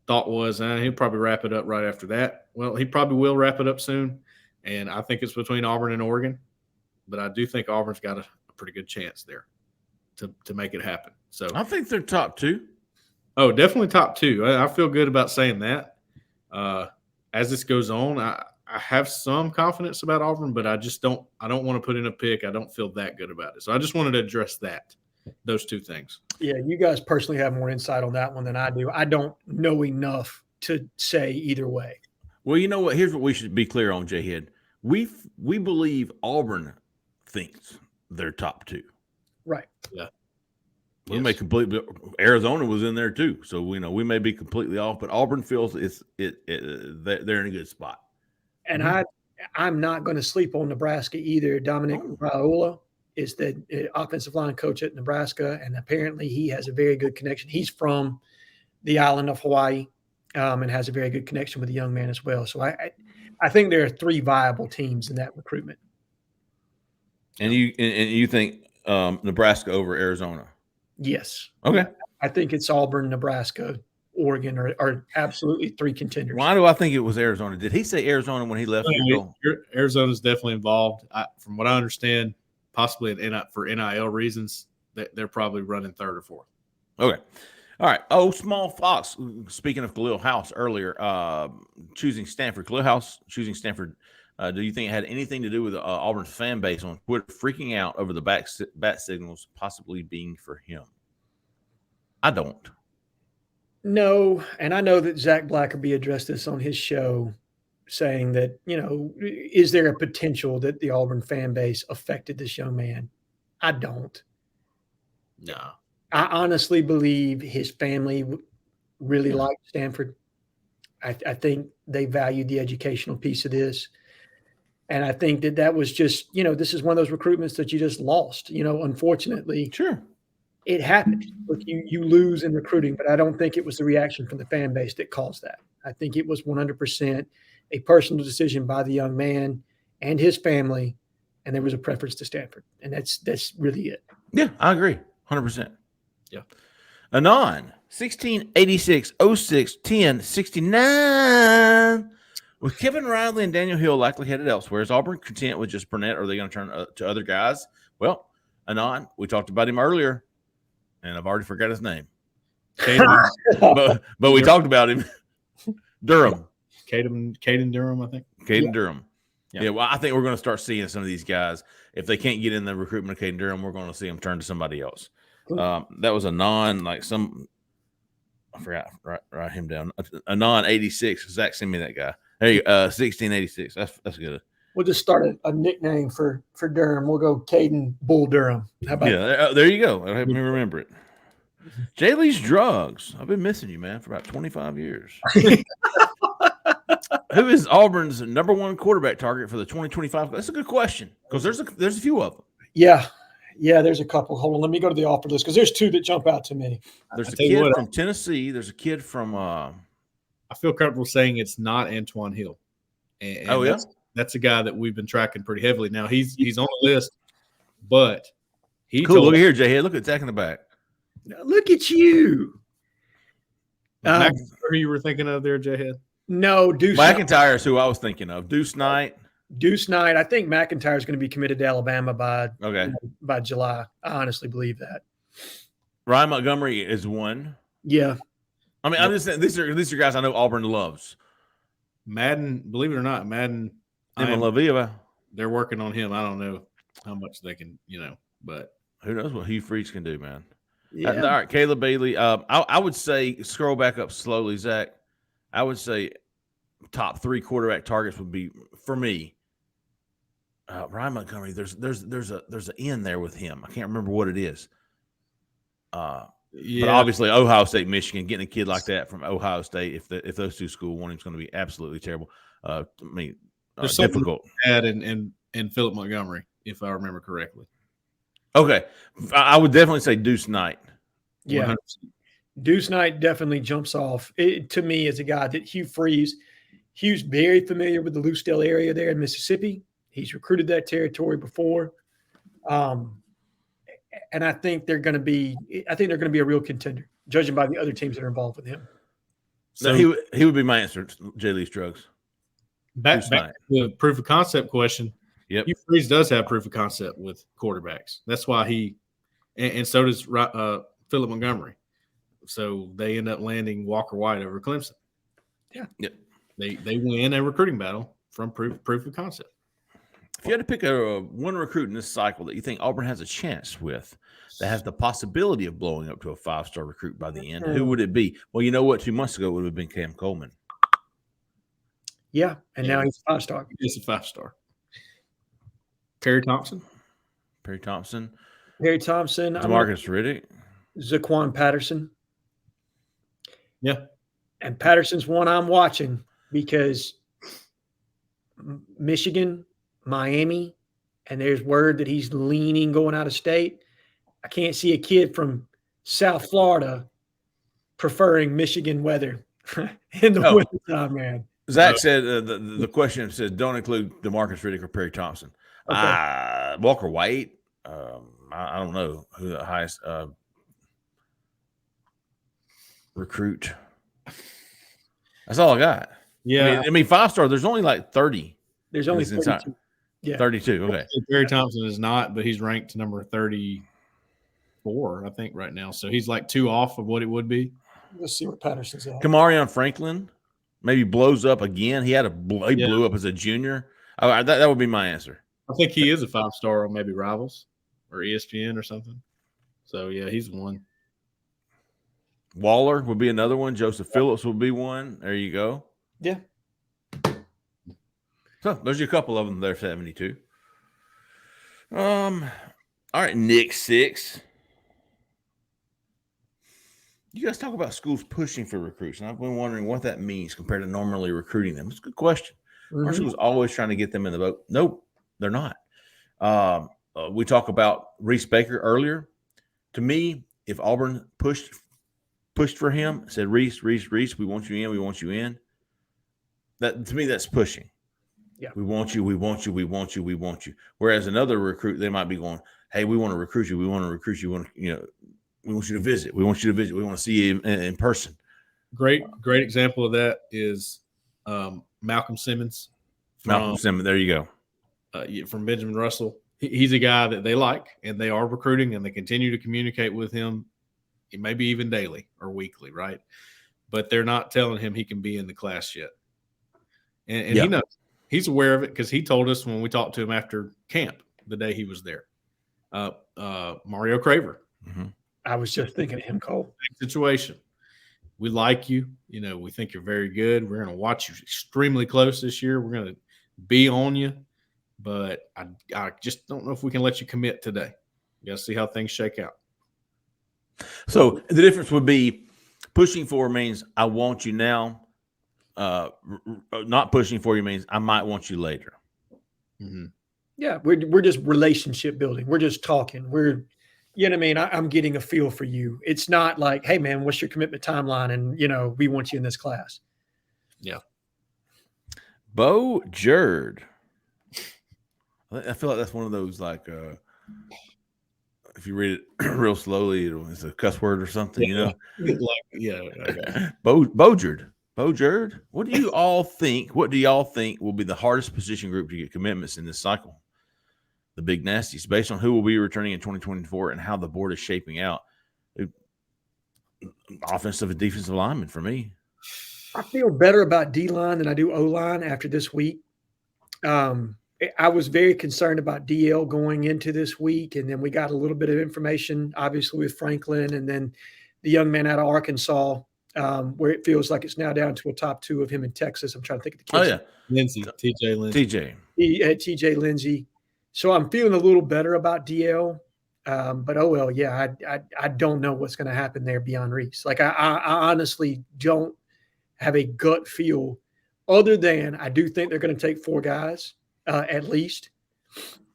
thought was he'll probably wrap it up right after that. Well, he probably will wrap it up soon, and I think it's between Auburn and Oregon. But I do think Auburn's got a pretty good chance there to make it happen. So I think they're top two. Oh, definitely top two. I feel good about saying that. As this goes on, I have some confidence about Auburn, but I don't want to put in a pick. I don't feel that good about it. So I just wanted to address those two things. Yeah, you guys personally have more insight on that one than I do. I don't know enough to say either way. Well, you know what? Here's what we should be clear on, Jhead. We believe Auburn thinks they're top two. Right. Yeah. We may completely – Arizona was in there too. So, we may be completely off, but Auburn feels they're in a good spot. And I'm not going to sleep on Nebraska either. Dominic Raiola is the offensive line coach at Nebraska, and apparently he has a very good connection. He's from the island of Hawaii and has a very good connection with the young man as well. So I think there are three viable teams in that recruitment. And you think Nebraska over Arizona? Yes. Okay. I think it's Auburn, Nebraska, Oregon are absolutely three contenders. Why do I think it was Arizona? Did he say Arizona when he left? Arizona's definitely involved. From what I understand, possibly for NIL reasons, they're probably running third or fourth. Okay. All right. Oh, Small Fox. Speaking of Khalil House earlier, choosing Stanford. Khalil House choosing Stanford. Do you think it had anything to do with Auburn's fan base on Twitter freaking out over the bat signals possibly being for him? I don't. No, and I know that Zach Blackerby addressed this on his show, saying that, is there a potential that the Auburn fan base affected this young man? I don't. No. I honestly believe his family really liked Stanford. I think they valued the educational piece of this. And I think that was just, this is one of those recruitments that you just lost, unfortunately. Sure. It happened. Look, you lose in recruiting, but I don't think it was the reaction from the fan base that caused that. I think it was 100% a personal decision by the young man and his family, and there was a preference to Stanford, and that's really it. Yeah, I agree, 100%. Yeah. Anon, 1686-06-10-69. With Kevin Riley and Daniel Hill likely headed elsewhere, is Auburn content with just Burnett, or are they going to turn to other guys? Well, Anon, we talked about him earlier, and I've already forgot his name. but we talked about him. Durham. Caden Durham, I think. Caden Durham. Yeah, well, I think we're going to start seeing some of these guys. If they can't get in the recruitment of Caden Durham, we're going to see them turn to somebody else. Cool. That was a I forgot, write him down. A non 86. Zach, send me that guy. There you 1686. That's good. We'll just start a nickname for Durham. We'll go Caden Bull Durham. How about there you go. Help me remember it. Jaylee's Drugs. I've been missing you, man, for about 25 years. Who is Auburn's number one quarterback target for the 2025? That's a good question because there's a few of them. Yeah, there's a couple. Hold on, let me go to the offer list because there's two that jump out to me. There's a kid from Tennessee. There's a kid from I feel comfortable saying it's not Antoine Hill. And that's a guy that we've been tracking pretty heavily. Now he's on the list, but look at here, Jhead. Look at Zach in the back. Look at you. Who you were thinking of there, Jhead? No, Deuce McIntyre is who I was thinking of. Deuce Knight. I think McIntyre is going to be committed to Alabama by July. I honestly believe that. Ryan Montgomery is one. Yeah. I mean, I'm just saying these are guys I know Auburn loves. Madden, believe it or not, Madden. They're working on him. I don't know how much they can, but who knows what Hugh Freeze can do, man. Yeah. All right, Caleb Bailey. I would say scroll back up slowly, Zach. I would say top 3 quarterback targets would be for me. Ryan Montgomery. There's an N there with him. I can't remember what it is. But obviously Ohio State, Michigan, getting a kid like that from Ohio State, if those two schools want him, is going to be absolutely terrible. There's difficult. And Philip Montgomery, if I remember correctly. Okay, I would definitely say Deuce Knight. Yeah, 100%. Deuce Knight definitely jumps off to me as a guy that Hugh Freeze. Hugh's very familiar with the Lucedale area there in Mississippi. He's recruited that territory before, and I think they're going to be a real contender, judging by the other teams that are involved with him. So he would be my answer. Jaylee's Drugs. Back to the proof of concept question. Yep. Hugh Freeze does have proof of concept with quarterbacks. That's why and so does Philip Montgomery. So they end up landing Walker White over Clemson. Yeah. Yep. They win a recruiting battle from proof of concept. If you had to pick one recruit in this cycle that you think Auburn has a chance with, that has the possibility of blowing up to a 5-star recruit by the end, who would it be? Well, you know what? 2 months ago it would have been Cam Coleman. Yeah, and now he's a 5-star. He's a 5-star. Perry Thompson. DeMarcus Riddick. Zaquan Patterson. Yeah. And Patterson's one I'm watching because Michigan, Miami, and there's word that he's leaning going out of state. I can't see a kid from South Florida preferring Michigan weather in the wintertime, man. Zach said the question says don't include DeMarcus Riddick or Perry Thompson. Okay. Walker White. I don't know who the highest recruit. That's all I got. Yeah. I mean 5-star, there's only like 30. There's only 32. Yeah. 32. Okay. Perry Thompson is not, but he's ranked number 34, I think, right now. So he's like 2 off of what it would be. Let's see what Patterson's at. Kamarion Franklin maybe blows up again. He blew up as a junior. That would be my answer. I think he is a 5-star on maybe Rivals or ESPN or something. So, yeah, he's one. Waller would be another one. Joseph Phillips would be one. There you go. Yeah. So there's a couple of them there, 72. All right, Nick 6. You guys talk about schools pushing for recruits, and I've been wondering what that means compared to normally recruiting them. It's a good question. Our school's always trying to get them in the boat. Nope, they're not. We talk about Reese Baker earlier. To me, if Auburn pushed for him, said, Reese, we want you in. That to me, that's pushing. Yeah. We want you. Whereas another recruit, they might be going, hey, we want to recruit you. We want you to visit. We want to see you in person. Great example of that is Malcolm Simmons. There you go. From Benjamin Russell. He's a guy that they like, and they are recruiting, and they continue to communicate with him, maybe even daily or weekly, right? But they're not telling him he can be in the class yet. And he's aware of it because he told us when we talked to him after camp the day he was there. Mario Craver. Mm-hmm. I was just thinking of him, Cole. Situation. We like you. We think you're very good. We're going to watch you extremely close this year. We're going to be on you. But I just don't know if we can let you commit today. You got to see how things shake out. So the difference would be pushing for means I want you now. Not pushing for you means I might want you later. Mm-hmm. Yeah, we're just relationship building. We're just talking. You know what I mean? I'm getting a feel for you. It's not like, hey, man, what's your commitment timeline? And, we want you in this class. Yeah. Bo Jhead. I feel like that's one of those, like, if you read it real slowly, it's a cuss word or something, Okay. Bo Jhead. Bo Jhead. What do you all think? What do y'all think will be the hardest position group to get commitments in this cycle? The big nasties, based on who will be returning in 2024 and how the board is shaping out. Offensive and defensive lineman for me. I feel better about D-line than I do O-line after this week. I was very concerned about DL going into this week, and then we got a little bit of information, obviously, with Franklin and then the young man out of Arkansas, where it feels like it's now down to a top two of him in Texas. I'm trying to think of the kids. Oh, yeah. Lindsey, TJ Lindsey. TJ Lindsey. So I'm feeling a little better about DL. But I don't know what's going to happen there beyond Reese. Like I honestly don't have a gut feel, other than I do think they're going to take 4 guys at least,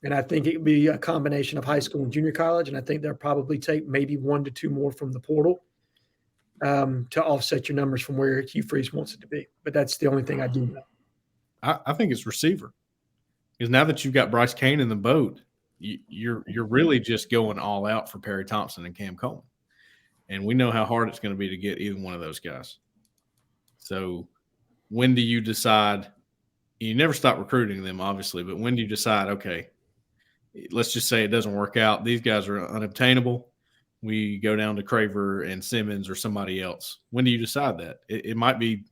and I think it would be a combination of high school and junior college, and I think they'll probably take maybe 1 to 2 more from the portal to offset your numbers from where Hugh Freeze wants it to be. But that's the only thing I do know. I think it's receiver. Because now that you've got Bryce Kane in the boat, you're really just going all out for Perry Thompson and Cam Coleman. And we know how hard it's going to be to get either one of those guys. So when do you decide – you never stop recruiting them, obviously, but when do you decide, okay, let's just say it doesn't work out. These guys are unobtainable. We go down to Craver and Simmons or somebody else. When do you decide that? It might be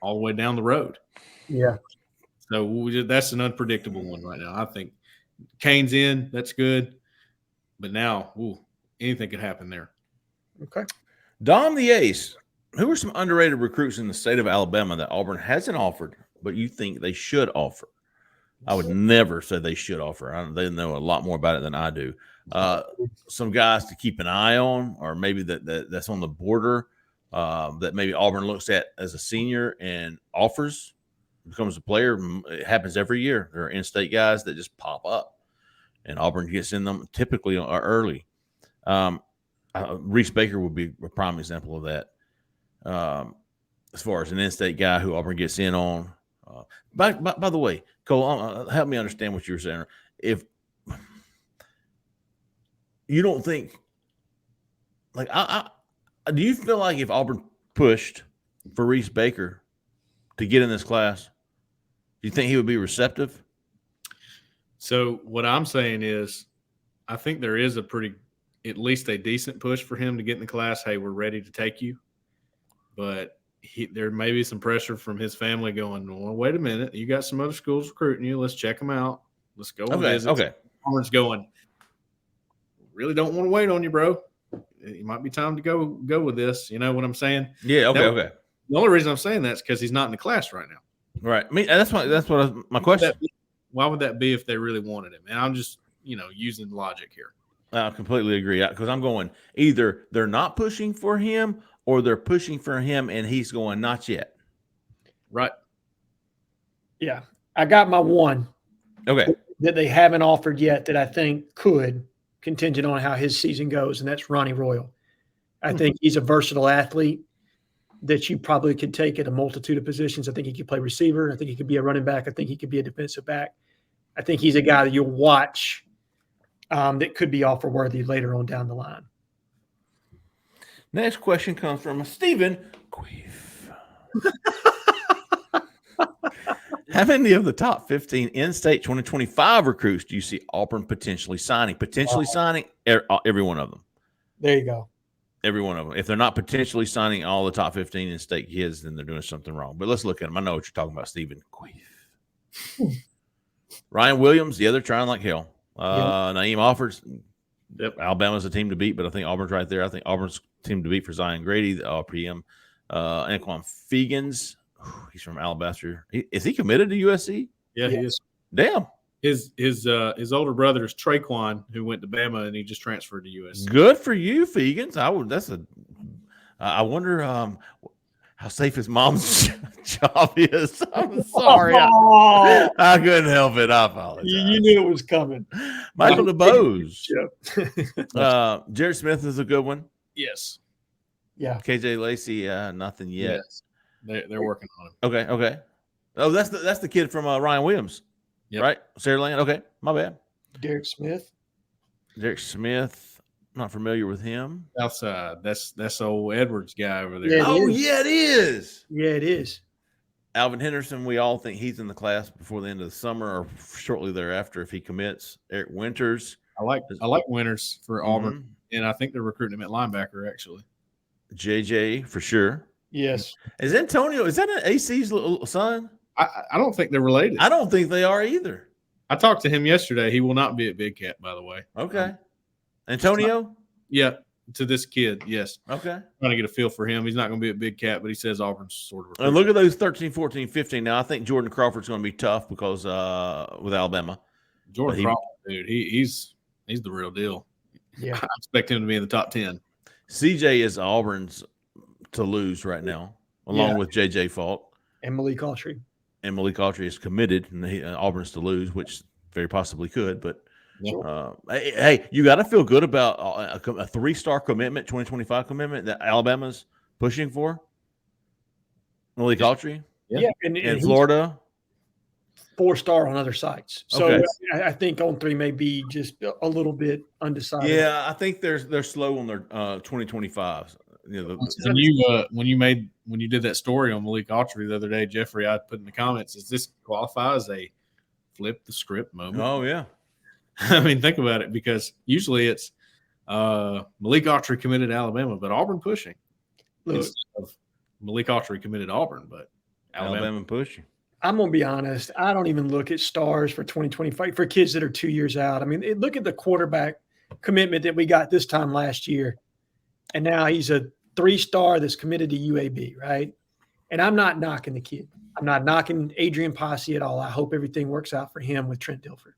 all the way down the road. Yeah. So that's an unpredictable one right now. I think Kane's in. That's good. But now, anything could happen there. Okay. Dom the Ace. Who are some underrated recruits in the state of Alabama that Auburn hasn't offered, but you think they should offer? I would never say they should offer. They know a lot more about it than I do. Some guys to keep an eye on, or maybe that's on the border that maybe Auburn looks at as a senior and offers. Becomes a player. It happens every year. There are in-state guys that just pop up, and Auburn gets in them typically early. Reese Baker would be a prime example of that. As far as an in-state guy who Auburn gets in on. By the way, Cole, help me understand what you were saying. If you don't think, like, do you feel like if Auburn pushed for Reese Baker to get in this class, do you think he would be receptive? So what I'm saying is I think there is at least a decent push for him to get in the class. Hey, we're ready to take you. But there may be some pressure from his family going, well, wait a minute. You got some other schools recruiting you. Let's check them out. Let's go and visit. Okay. Auburn's going, really don't want to wait on you, bro. It might be time to go with this. You know what I'm saying? Yeah, okay. The only reason I'm saying that is because he's not in the class right now. Right. I mean, that's my question. Why would that be if they really wanted him? And I'm just, using logic here. I completely agree, because I'm going either they're not pushing for him or they're pushing for him and he's going, not yet. Right. Yeah. I got my one. Okay. That they haven't offered yet that I think could, contingent on how his season goes, and that's Ronnie Royal. I think he's a versatile athlete that you probably could take at a multitude of positions. I think he could play receiver. I think he could be a running back. I think he could be a defensive back. I think he's a guy that you'll watch that could be offer worthy later on down the line. Next question comes from Stephen Queef. How many of the top 15 in-state 2025 recruits do you see Auburn potentially signing? Signing every one of them. There you go. Every one of them. If they're not potentially signing all the top 15 in-state kids, then they're doing something wrong. But let's look at them. I know what you're talking about, Stephen Queef. Ryan Williams, the other trying like hell. Naeem Offers. Yep. Alabama's a team to beat, but I think Auburn's right there. I think Auburn's team to beat for Zion Grady, the all-PM. Anquan Fegans, he's from Alabaster. Is he committed to USC? Yeah, he is. Damn. His older brother is Traquan, who went to Bama, and he just transferred to USC. Good for you, Fegans. I wonder how safe his mom's job is. I'm sorry. I couldn't help it. I apologize. You knew it was coming. Michael DeBose. Yep. Jared Smith is a good one. Yes. Yeah. KJ Lacey, nothing yet. Yes. They're working on him. Okay. Oh, that's the kid from Ryan Williams, right? Sarah Land. Okay, my bad. Derek Smith. Not familiar with him. Outside. That's old Edwards guy over there. Yeah, Yeah, it is. Yeah, it is. Alvin Henderson, we all think he's in the class before the end of the summer or shortly thereafter if he commits. Eric Winters. I like Winters for Auburn, and I think they're recruiting him at linebacker actually. JJ for sure. Yes. Is Antonio? Is that an AC's little son? I don't think they're related. I don't think they are either. I talked to him yesterday. He will not be at Big Cat, by the way. Okay. Antonio? Yeah, to this kid, yes. Okay. Trying to get a feel for him. He's not going to be at Big Cat, but he says Auburn's sort of. And look at those 13, 14, 15. Now, I think Jordan Crawford's going to be tough because with Alabama. Jordan Crawford, dude, he's the real deal. Yeah. I expect him to be in the top 10. CJ is Auburn's to lose right now, along with JJ Falk. And Malik Autry. And Malik Autry is committed, and Auburn's to lose, which very possibly could. But, hey, you got to feel good about a 3-star commitment, 2025 commitment that Alabama's pushing for. Malik Autry? Yeah. And Florida? 4-star on other sites. So I think on 3 may be just a little bit undecided. Yeah, I think they're slow on their 2025s. You know, when you did that story on Malik Autry the other day, Jeffrey, I put in the comments, does this qualify as a flip the script moment? Oh yeah. I mean, think about it, because usually it's Malik Autry committed to Alabama, but Auburn pushing. Look, Malik Autry committed to Auburn, but Alabama pushing. I'm going to be honest. I don't even look at stars for 2025 for kids that are 2 years out. I mean, look at the quarterback commitment that we got this time last year. And now he's a 3-star that's committed to UAB, right? And I'm not knocking the kid. I'm not knocking Adrian Posse at all. I hope everything works out for him with Trent Dilfer.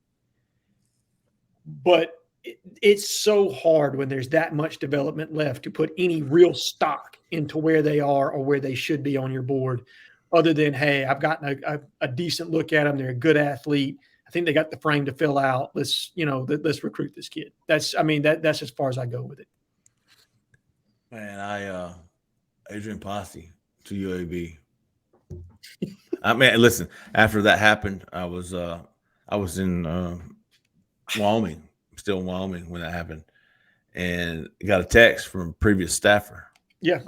But it's so hard when there's that much development left to put any real stock into where they are or where they should be on your board, other than, hey, I've gotten a decent look at them. They're a good athlete. I think they got the frame to fill out. Let's recruit this kid. That's as far as I go with it. Man, Adrian Posse to UAB. I mean, listen, after that happened, I was in Wyoming, still in Wyoming when that happened, and got a text from a previous staffer. Yeah.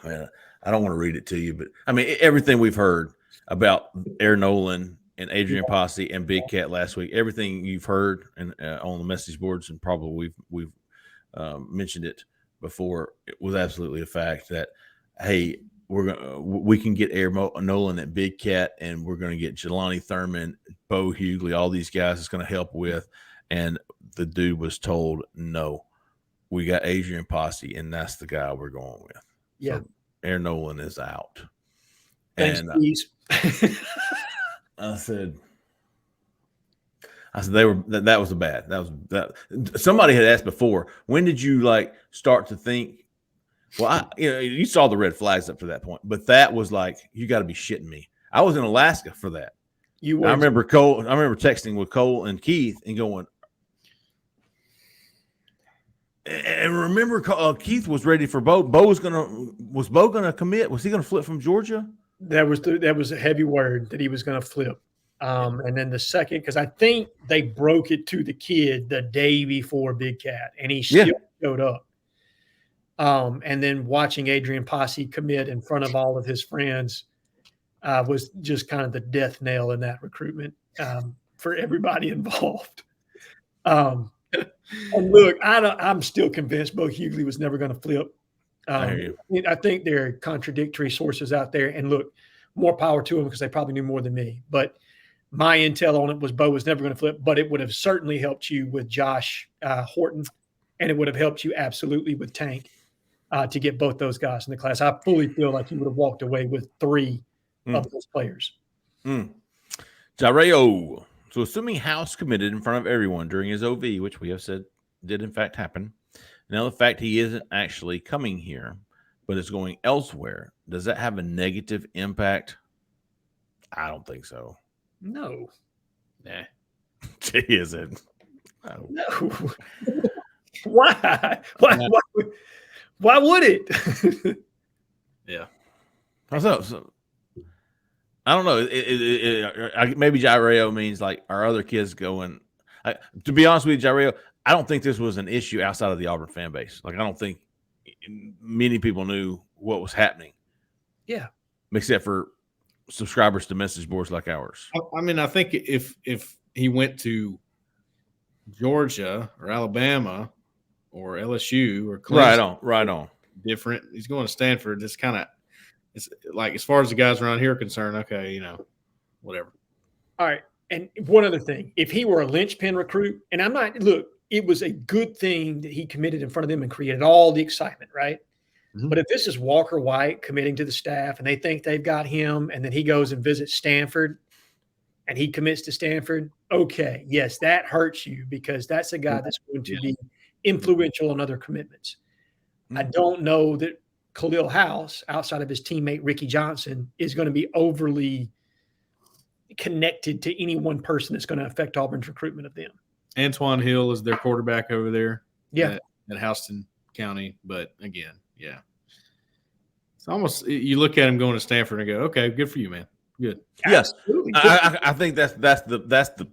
Man, I don't want to read it to you, but I mean, everything we've heard about Air Nolan and Adrian Posse and Big Cat last week, everything you've heard and on the message boards, and probably we've mentioned it before, it was absolutely a fact that, hey, we can get Air Nolan at Big Cat, and we're going to get Jelani Thurman, Bo Hughley, all these guys it's going to help with. And the dude was told, no, we got Adrian Posse, and that's the guy we're going with. Yeah. So Air Nolan is out. Thanks, and please. I said they were that was bad. That somebody had asked before, when did you start to think? Well, you saw the red flags up to that point, but that was like, you got to be shitting me. I was in Alaska for that. I remember texting with Cole and Keith and going, and remember Keith was ready for Bo. Was Bo gonna commit? Was he gonna flip from Georgia? That was a heavy word that he was gonna flip. And then the second, because I think they broke it to the kid the day before Big Cat, and he still showed up. And then watching Adrian Posse commit in front of all of his friends was just kind of the death knell in that recruitment for everybody involved. And look, I'm still convinced Bo Hughley was never going to flip. I think there are contradictory sources out there, and look, more power to them because they probably knew more than me. But My intel on it was Bo was never going to flip, but it would have certainly helped you with Josh Horton, and it would have helped you absolutely with Tank to get both those guys in the class. I fully feel like you would have walked away with 3 of those players. Jareo. So assuming House committed in front of everyone during his OV, which we have said did in fact happen, now the fact he isn't actually coming here, but is going elsewhere, does that have a negative impact? I don't think so. No. Nah. He isn't. No. Why? Why would it? Yeah. So I don't know. Maybe Jareo means like our other kids going. To be honest with you, Jareo, I don't think this was an issue outside of the Auburn fan base. Like I don't think many people knew what was happening. Yeah. Except for subscribers to message boards like ours. I mean, I think if he went to Georgia or Alabama or LSU or Clemson, right on. Different. He's going to Stanford. It's kind of, it's like as far as the guys around here are concerned. Okay, whatever. All right. And one other thing, if he were a linchpin recruit, and I'm not, look, it was a good thing that he committed in front of them and created all the excitement, right? Mm-hmm. But if this is Walker White committing to the staff and they think they've got him and then he goes and visits Stanford and he commits to Stanford, okay, yes, that hurts you because that's a guy that's going to be influential on other commitments. Mm-hmm. I don't know that Khalil House, outside of his teammate Ricky Johnson, is going to be overly connected to any one person that's going to affect Auburn's recruitment of them. Antoine Hill is their quarterback over there. Yeah. At Houston County. But again, yeah. It's almost, you look at him going to Stanford and go, okay, good for you, man. Good. Yes. I think that's the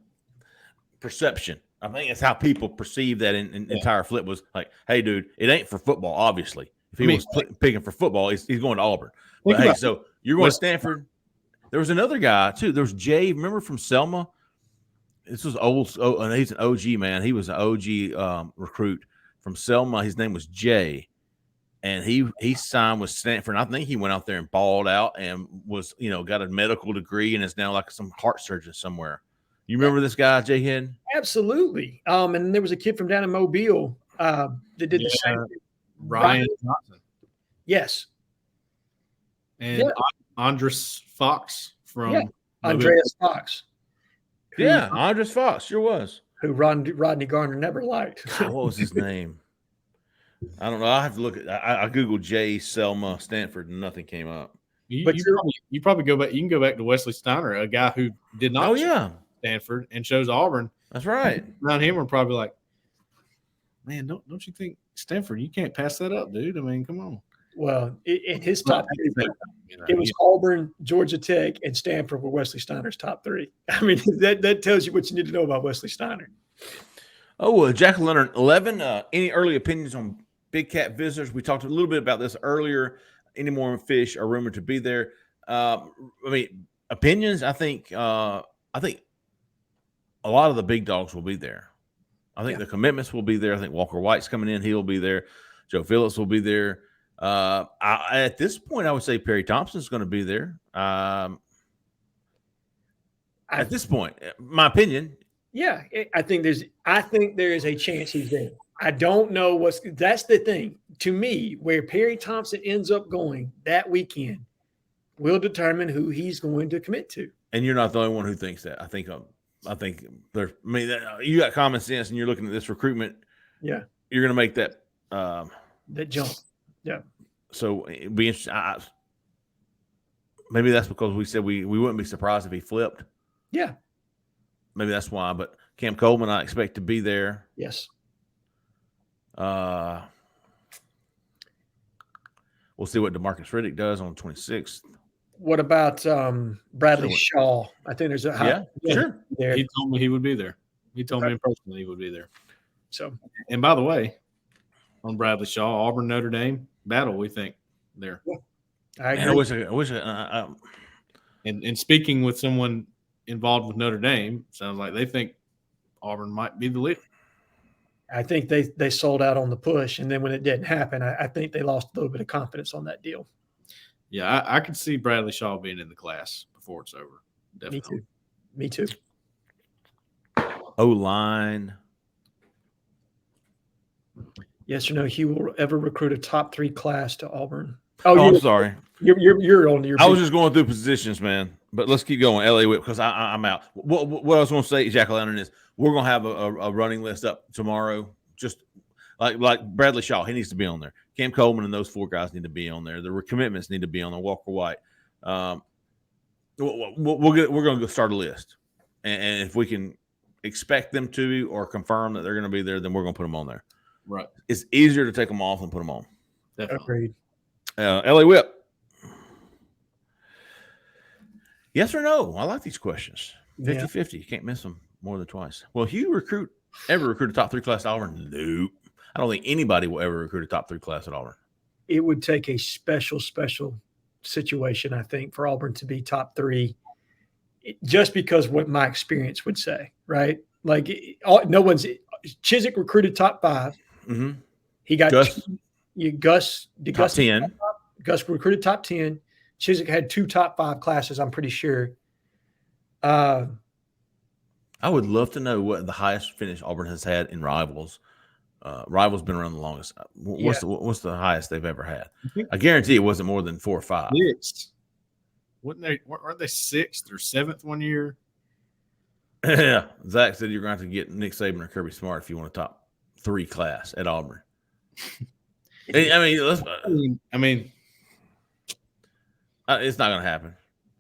perception. I think it's how people perceive that entire flip was like, hey, dude, it ain't for football, obviously. If he was picking for football, he's going to Auburn. But hey, so you're going to Stanford. There was another guy, too. There was Jay, remember from Selma? This was old, and he's an OG, man. He was an OG recruit from Selma. His name was Jay, and he signed with Stanford. And I think he went out there and balled out and was, got a medical degree and is now like some heart surgeon somewhere. You remember this guy, Jhead? Absolutely. And there was a kid from down in Mobile that did the same thing. Ryan Johnson. Yes. And Andres Fox from Andreas Fox. Andres Fox sure was. Who Rodney Garner never liked. God, what was his name? I don't know. I have to look at. I googled Jay Selma Stanford and nothing came up. You probably go back. You can go back to Wesley Steiner, a guy who did not. Stanford and chose Auburn. That's right. Around him, we're probably like, man, don't you think Stanford? You can't pass that up, dude. I mean, come on. Well, in his top three, it was Auburn, Georgia Tech, and Stanford were Wesley Steiner's top 3. I mean, that tells you what you need to know about Wesley Steiner. Oh, Jack Leonard, 11. Any early opinions on Big Cat visitors? We talked a little bit about this earlier. Any more fish are rumored to be there. Opinions. I think a lot of the big dogs will be there. I think the commitments will be there. I think Walker White's coming in. He'll be there. Joe Phillips will be there. At this point, I would say Perry Thompson's going to be there. At this point, my opinion. Yeah, I think there is a chance he's there. I don't know that's the thing. To me, where Perry Thompson ends up going that weekend will determine who he's going to commit to. And you're not the only one who thinks that. I think there's. I mean, you got common sense, and you're looking at this recruitment. Yeah, you're going to make that that jump. Yeah. So it'd be interesting. Maybe that's because we said we wouldn't be surprised if he flipped. Yeah. Maybe that's why. But Cam Coleman, I expect to be there. Yes. We'll see what DeMarcus Riddick does on the 26th. What about Bradley Shaw? I think there's sure. There. He told me he would be there. He told me in person that he would be there. So, and by the way, on Bradley Shaw, Auburn Notre Dame battle, we think there. Yeah. I wish. And speaking with someone involved with Notre Dame, sounds like they think Auburn might be the leader. I think they sold out on the push, and then when it didn't happen, I think they lost a little bit of confidence on that deal. Yeah, I could see Bradley Shaw being in the class before it's over. Definitely. Me too. O-line. Yes or no? He will ever recruit a top 3 class to Auburn. Oh, I'm sorry. You're on your. I was just going through positions, man. But let's keep going. LA Whip, because I'm out. What I was going to say, Jack O'Lantern, is we're going to have a running list up tomorrow. Just like Bradley Shaw, he needs to be on there. Cam Coleman and those 4 guys need to be on there. The commitments need to be on there. Walker White. We're going to go start a list, and if we can expect them to or confirm that they're going to be there, then we're going to put them on there. Right. It's easier to take them off than put them on. Definitely. Agreed. LA Whip. Yes or no? I like these questions. 50-50. You can't miss them more than twice. Well, if you ever recruit a top 3 class at Auburn? Nope. I don't think anybody will ever recruit a top 3 class at Auburn. It would take a special situation, I think, for Auburn to be top 3, just because what my experience would say, right? Like no one's Chiswick recruited top 5. Mm-hmm. He got Gus top 10. Gus recruited top 10. Chiswick had 2 top 5 classes, I'm pretty sure. I would love to know what the highest finish Auburn has had in Rivals. Rivals been around the longest. What's the highest they've ever had? I guarantee it wasn't more than 4 or 5. 6. Weren't they 6th or 7th one year? Yeah. Zach said you're going to have to get Nick Saban or Kirby Smart if you want a top 3 class at Auburn. I mean, it's not going to happen.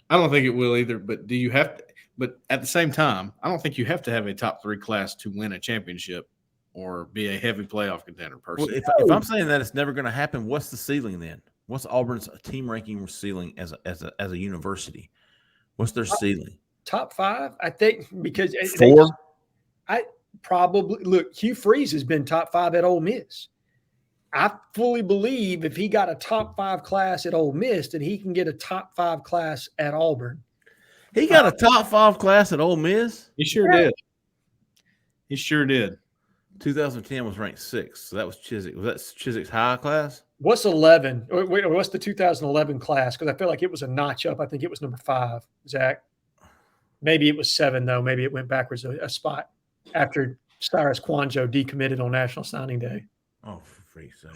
I don't think it will either. But do you have to? But at the same time, I don't think you have to have a top 3 class to win a championship or be a heavy playoff contender. Personally, well, if I'm saying that it's never going to happen, what's the ceiling then? What's Auburn's team ranking ceiling as a university? What's their ceiling? Top 5, I think, because 4. I probably look. Hugh Freeze has been top 5 at Ole Miss. I fully believe if he got a top 5 class at Ole Miss, then he can get a top 5 class at Auburn. He got a top 5 class at Ole Miss? He sure did. He sure did. 2010 was ranked 6th. So that was Chiswick. Was that Chiswick's high class? What's 11? Wait, what's the 2011 class? Because I feel like it was a notch up. I think it was number 5, Zach. Maybe it was 7, though. Maybe it went backwards a spot after Cyrus Kwanjo decommitted on National Signing Day. Oh, for freak's sake.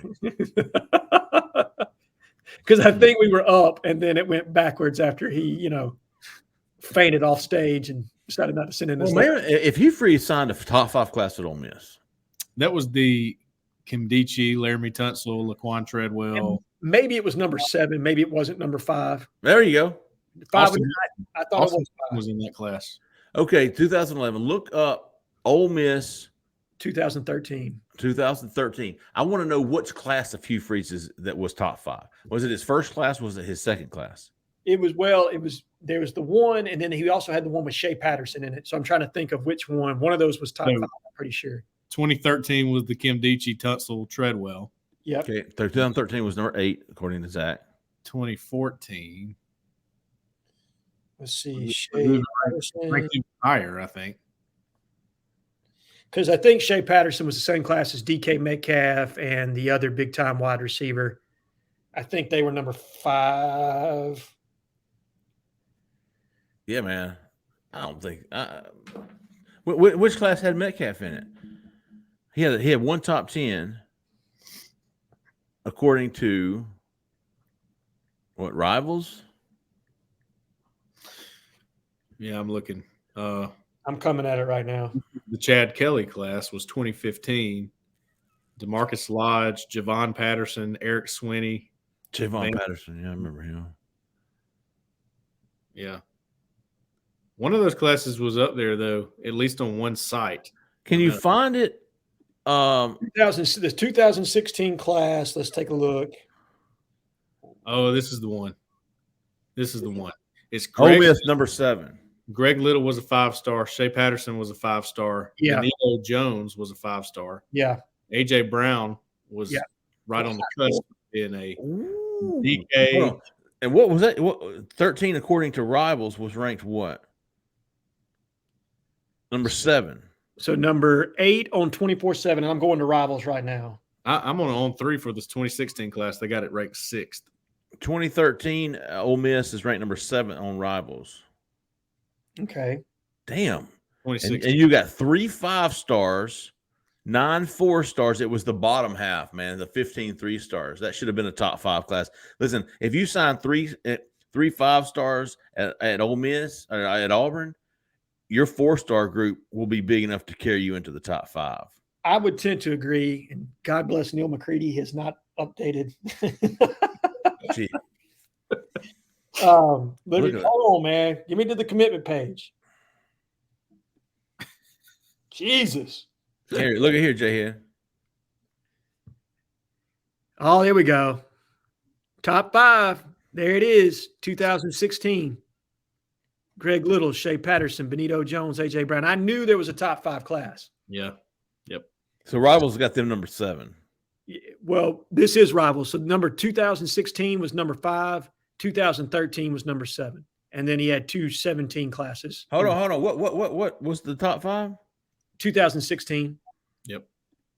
Because I think we were up, and then it went backwards after he, fainted off stage and decided not to send in his man, if Hugh Freeze signed a top 5 class at Ole Miss. That was the Kimdichie, Laramie Tunsil, Laquan Treadwell. And maybe it was number 7. Maybe it wasn't number 5. There you go. 5 I thought Austin it was 5. was in that class. Okay, 2011. Look up Ole Miss 2013. 2013. I want to know which class of Hugh Freeze's that was top 5. Was it his first class? Was it his second class? There was the one, and then he also had the one with Shea Patterson in it. So I'm trying to think of which one. One of those was top 5, I'm pretty sure. 2013 was the Kimdichie, Tunsil, Treadwell. Yep. Okay, 2013 was number 8, according to Zach. 2014. Let's see. Shea Patterson. Higher, I think. Because I think Shea Patterson was the same class as DK Metcalf and the other big-time wide receiver. I think they were number 5. Yeah, man. I don't think which class had Metcalf in it? He had one top 10, according to what, Rivals? Yeah, I'm looking. I'm coming at it right now. The Chad Kelly class was 2015. DeMarcus Lodge, Javon Patterson, Eric Swinney. Javon Patterson, yeah, I remember him. Yeah. One of those classes was up there, though, at least on one site. Can you find it? The 2016 class. Let's take a look. Oh, this is the one. It's Greg, Ole Miss number 7. Greg Little was a 5-star. Shea Patterson was a 5-star. Yeah. Danilo Jones was a 5-star. Yeah. AJ Brown was right on the cusp in a DK. And what was that? 13, according to Rivals, was ranked what? Number 7. So number 8 on 24/7, and I'm going to Rivals right now. I'm on 3 for this 2016 class. They got it ranked 6th. 2013, Ole Miss is ranked number 7 on Rivals. Okay. Damn. 26. And you got 3 5-stars, 9 4-stars. It was the bottom half, man. The 15 3-stars. That should have been a top 5 class. Listen, if you sign 3 5-stars at Ole Miss or at Auburn, your 4-star group will be big enough to carry you into the top 5. I would tend to agree. And God bless Neil McCready has not updated. Gee. Hold Look on, man. Give me to the commitment page. Jesus. Here, look at here, Jhead. Oh, there we go. Top 5. There it is. 2016. Greg Little, Shea Patterson, Benito Jones, A.J. Brown. I knew there was a top 5 class. Yeah. Yep. So Rivals got them number 7. Well, this is Rivals. So number 2016 was number 5. 2013 was number 7. And then he had 217 classes. Hold on. What was the top 5? 2016. Yep.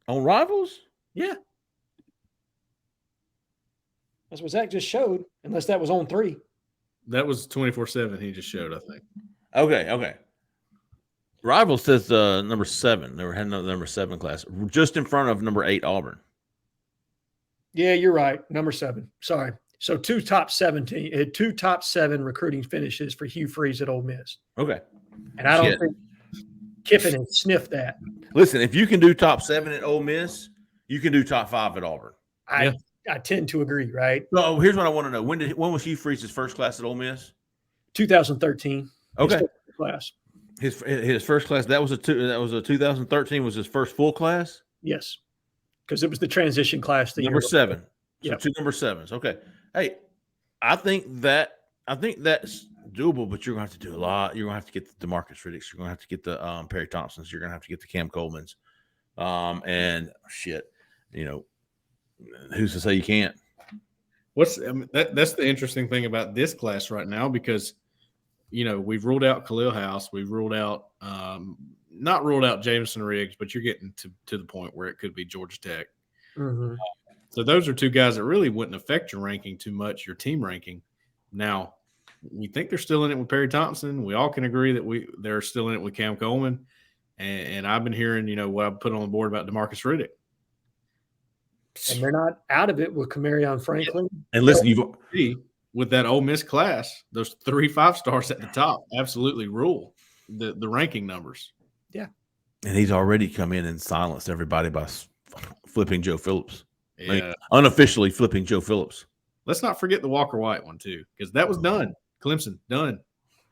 On Rivals? Yeah. That's what Zach just showed, unless that was on 3. That was 24/7 he just showed, I think. Okay. Rivals says number 7. They had another number 7 class, just in front of number 8 Auburn. Yeah, you're right. Number 7. Sorry. So 2 top 7 recruiting finishes for Hugh Freeze at Ole Miss. Okay. And I don't think Kiffin has sniffed that. Listen, if you can do top 7 at Ole Miss, you can do top 5 at Auburn. I tend to agree, right? So here's what I want to know. When was Hugh Freeze's first class at Ole Miss? 2013. Okay. His class. His first class, that was a 2013 was his first full class? Yes. Because it was the transition class. Number 7. So Yep. 2 number 7s. Okay. Hey, I think that's doable, but you're going to have to do a lot. You're going to have to get the DeMarcus Riddicks. You're going to have to get the Perry Thompsons. You're going to have to get the Cam Colemans. And shit, who's to say you can't? That's the interesting thing about this class right now, because we've ruled out Khalil House, we've ruled out not ruled out Jameson Riggs, but you're getting to the point where it could be Georgia Tech. Mm-hmm. So those are 2 guys that really wouldn't affect your ranking too much, your team ranking. Now, we think they're still in it with Perry Thompson. We all can agree that they're still in it with Cam Coleman. And I've been hearing, what I put on the board about DeMarcus Riddick. And they're not out of it with Kamarion Franklin. And listen, with that Ole Miss class, those 3 5-stars at the top absolutely rule the ranking numbers. Yeah. And he's already come in and silenced everybody by flipping Joe Phillips. Yeah. Like, unofficially flipping Joe Phillips. Let's not forget the Walker White one too, because that was done. Clemson, done.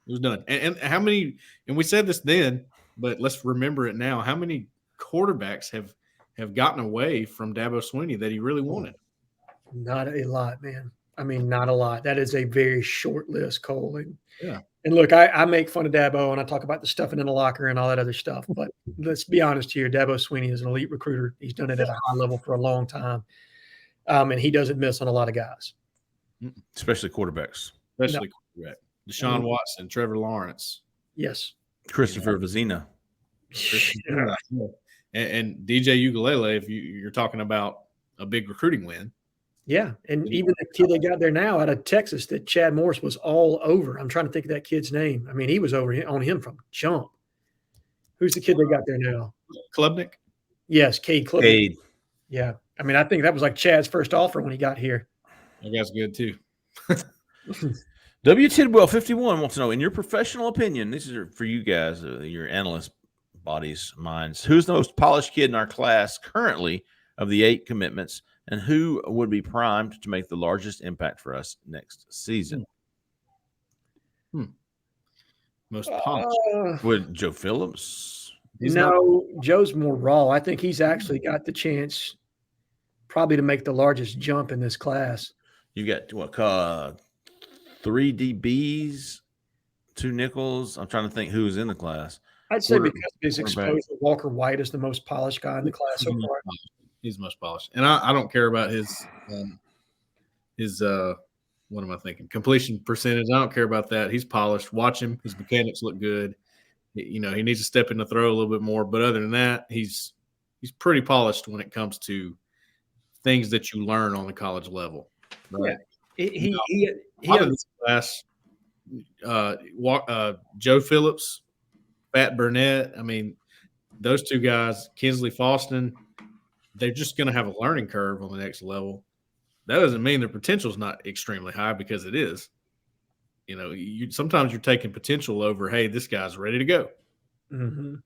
It was done. And how many – and we said this then, but let's remember it now. How many quarterbacks have gotten away from Dabo Swinney that he really wanted? Not a lot, man. I mean, not a lot. That is a very short list, Cole. And look, I make fun of Dabo and I talk about the stuffing in the locker and all that other stuff. But let's be honest here. Dabo Swinney is an elite recruiter. He's done it at a high level for a long time. And he doesn't miss on a lot of guys. Especially quarterbacks. Especially quarterback. Deshaun Watson, Trevor Lawrence. Yes. Christopher Vizina. And DJ Ugalele, if you're talking about a big recruiting win. Yeah, and even the kid they got there now out of Texas that Chad Morris was all over. I'm trying to think of that kid's name. I mean, he was over on him from jump. Who's the kid they got there now? Klubnik? Yes, Cade Klubnik. Cade. Yeah. I mean, I think that was like Chad's first offer when he got here. That guy's good too. W. Tidwell 51 wants to know, in your professional opinion, this is for you guys, your analyst bodies, minds, who's the most polished kid in our class currently of the 8 commitments, and who would be primed to make the largest impact for us next season? Most polished. Would Joe Phillips? Joe's more raw. I think he's actually got the chance probably to make the largest jump in this class. You got what? 3 DBs, 2 nickels. I'm trying to think who's in the class. I'd say because of his exposure, Walker White is the most polished guy in the class so far. He's the most polished. And I don't care about his what am I thinking? Completion percentage. I don't care about that. He's polished. Watch him. His mechanics look good. He needs to step in the throw a little bit more. But other than that, he's pretty polished when it comes to things that you learn on the college level. Right? Yeah. He had this class. Joe Phillips, Pat Burnett. I mean, those two guys, Kinsley Faustin, they're just going to have a learning curve on the next level. That doesn't mean their potential is not extremely high, because it is. You know, sometimes you're taking potential over, hey, this guy's ready to go. Mm-hmm.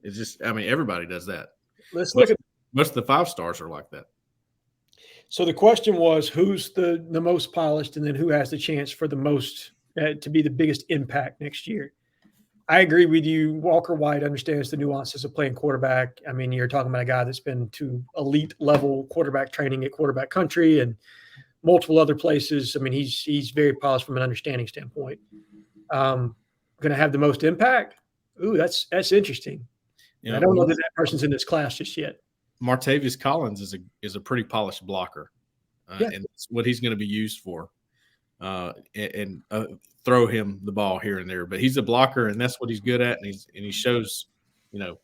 It's just, I mean, everybody does that. Let's look at most of the 5-stars are like that. So the question was, who's the most polished, and then who has the chance for the most to be the biggest impact next year? I agree with you. Walker White understands the nuances of playing quarterback. I mean, you're talking about a guy that's been to elite level quarterback training at Quarterback Country and multiple other places. I mean, he's very polished from an understanding standpoint. Going to have the most impact? Ooh, that's interesting. I don't know that person's in this class just yet. Martavius Collins is a pretty polished blocker, and that's what he's going to be used for. And throw him the ball here and there, but he's a blocker, and that's what he's good at, and he shows, you know,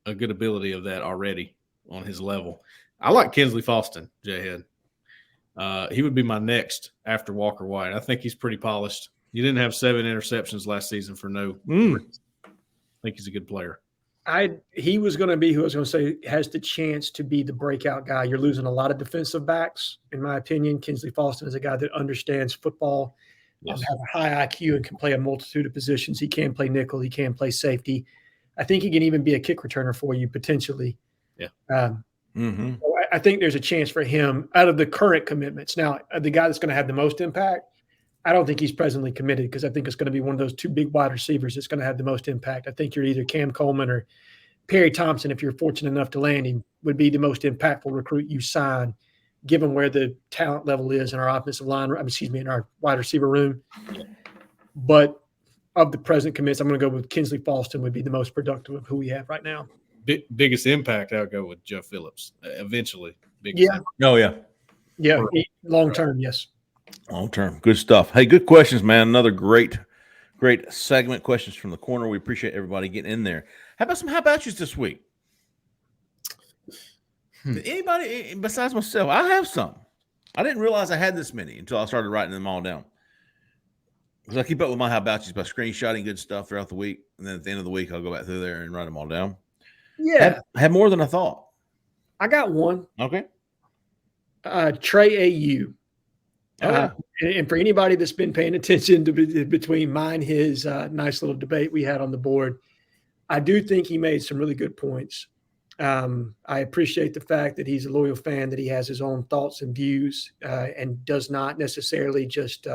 a good ability of that already on his level. I like Kinsley Faustin, Jhead. He would be my next after Walker White. I think he's pretty polished. He didn't have 7 interceptions last season for no reason. I think he's a good player. He was going to be who I was going to say has the chance to be the breakout guy. You're losing a lot of defensive backs, in my opinion. Kinsley Faustin is a guy that understands football, has a high IQ, and can play a multitude of positions. He can play nickel. He can play safety. I think he can even be a kick returner for you potentially. Yeah. So I think there's a chance for him out of the current commitments. Now, the guy that's going to have the most impact, I don't think he's presently committed, because I think it's going to be one of those 2 big wide receivers that's going to have the most impact. I think you're either Cam Coleman or Perry Thompson, if you're fortunate enough to land him, would be the most impactful recruit you sign, given where the talent level is in our offensive line, in our wide receiver room. But of the present commits, I'm going to go with Kinsley Faustin would be the most productive of who we have right now. Biggest impact, I'll go with Joe Phillips eventually. Yeah. Oh, yeah. Yeah, long term, yes. Long term. Good stuff. Hey, good questions, man. Another great segment. Questions from the corner. We appreciate everybody getting in there. How about some how about yous this week? Anybody besides myself? I have some. I didn't realize I had this many until I started writing them all down. Because I keep up with my how about yous by screenshotting good stuff throughout the week. And then at the end of the week, I'll go back through there and write them all down. Yeah. I had more than I thought. I got one. Okay. Trey AU. Yeah. And for anybody that's been paying attention to between mine, his nice little debate we had on the board, I do think he made some really good points. I appreciate the fact that he's a loyal fan, that he has his own thoughts and views, and does not necessarily just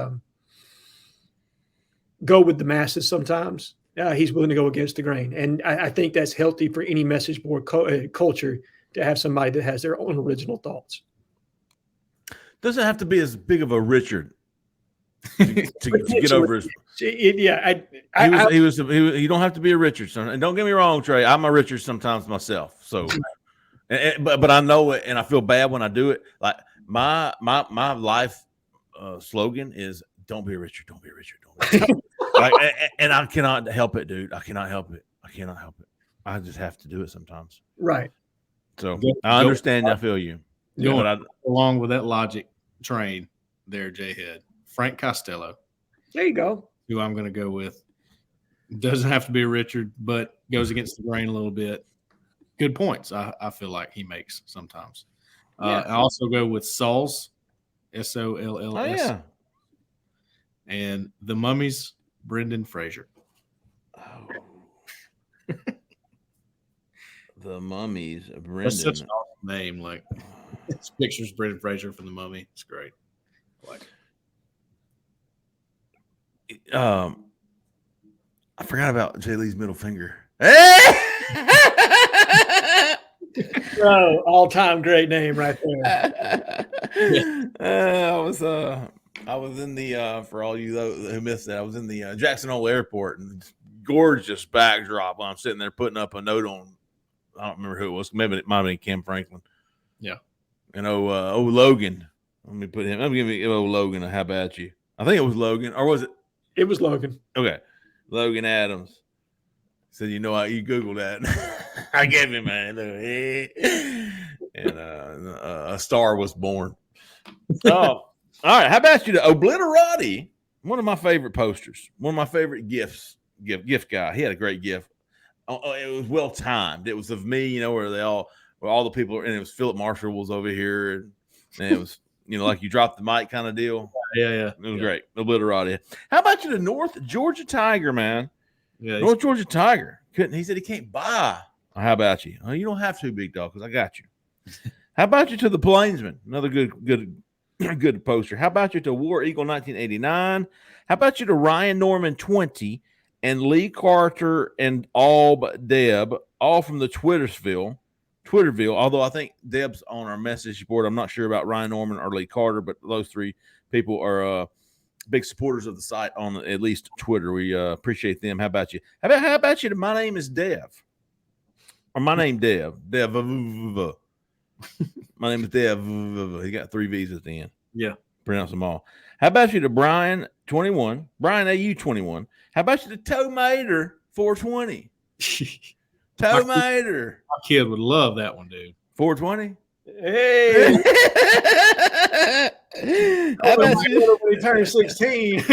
go with the masses sometimes. He's willing to go against the grain. And I think that's healthy for any message board culture, to have somebody that has their own original thoughts. Doesn't have to be as big of a Richard to get over his. You don't have to be a Richard, son. And don't get me wrong, Trey. I'm a Richard sometimes myself. So, but I know it, and I feel bad when I do it. Like my life slogan is "Don't be a Richard. Don't be a Richard. Don't be a Richard." and I cannot help it, dude. I cannot help it. I just have to do it sometimes. Right. So I understand. I feel you. Along with that logic train there, Jhead, Frank Costello. There you go. Who I'm going to go with. Doesn't have to be a Richard, but goes against the grain a little bit. Good points, I feel like he makes sometimes. I also go with Solls, Solls. Oh, yeah. And the Mummies, Brendan Fraser. Oh. The Mummies, Brendan. That's such an awesome name. Like, this picture's Brendan Fraser from the Mummy. It's great. I forgot about Jay Lee's middle finger. All-time great name right there. I was in the for all you who missed that, I was in the Jackson Hole Airport, and gorgeous backdrop while I'm sitting there putting up a note on. I don't remember who it was. Maybe it might have been Kim Franklin. Yeah. And Logan. Let me give Logan a how about you. I think it was Logan, or was it? It was Logan. Okay. Logan Adams said, you Google that. I gave him, man. And a star was born. Oh, all right. How about you? The Obliterati, one of my favorite posters, one of my favorite gifts gift guy. He had a great gift. It was well timed. It was of me, where all the people, and it was Philip Marshall was over here, and it was, like you dropped the mic kind of deal. Yeah. It was great. Obliterati. How about you, the North Georgia Tiger, man? Yeah. North Georgia Tiger. He said he can't buy. How about you? Oh, you don't have to, big dog, because I got you. How about you to the Plainsman? Another good poster. How about you to War Eagle 1989? How about you to Ryan Norman 20 and Lee Carter and Deb, all from the Twitterville. Although I think Deb's on our message board. I'm not sure about Ryan Norman or Lee Carter, but those three people are big supporters of the site on at least Twitter. We appreciate them. How about you? How about you to My Name is Dev? Or My Name Dev. Dev. My name is Dev. He got 3 V's at the end. Yeah. Pronounce them all. How about you to Brian 21? Brian AU 21. How about you to Toe Mater 420? Toe Mater. My kid would love that one, dude. 420? Hey. How about you? When he turned 16.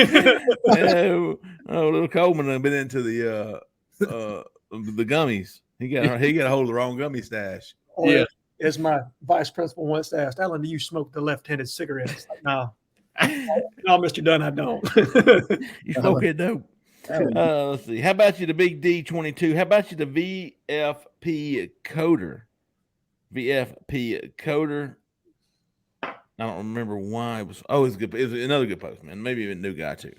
Little Coleman has been into the gummies. He got a hold of the wrong gummy stash. Yeah. As my vice principal once asked, Alan, do you smoke the left-handed cigarettes? Like, no. No, Mr. Dunn, I don't. You smoke it dope. Let's see. How about you to Big D22? How about you to VFP Coder? VFP Coder. I don't remember why it was. Oh, it's good. It was another good post, man. Maybe even a new guy too.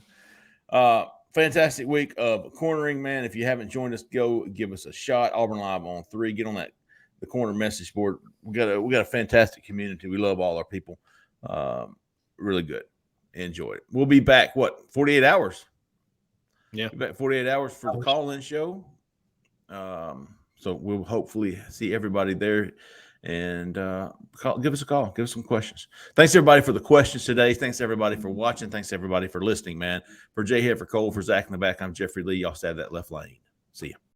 Fantastic week of cornering, man. If you haven't joined us, go give us a shot. Auburn Live on 3. Get on the corner message board. We got a fantastic community. We love all our people. Really good. Enjoy it. We'll be back. 48 hours? Yeah, back 48 hours for the call-in show. So we'll hopefully see everybody there, and give us a call. Give us some questions. Thanks everybody for the questions today. Thanks everybody for watching. Thanks everybody for listening, man. For Jhead, for Cole, for Zach in the back, I'm Jeffrey Lee. Y'all stay out of that left lane. See ya.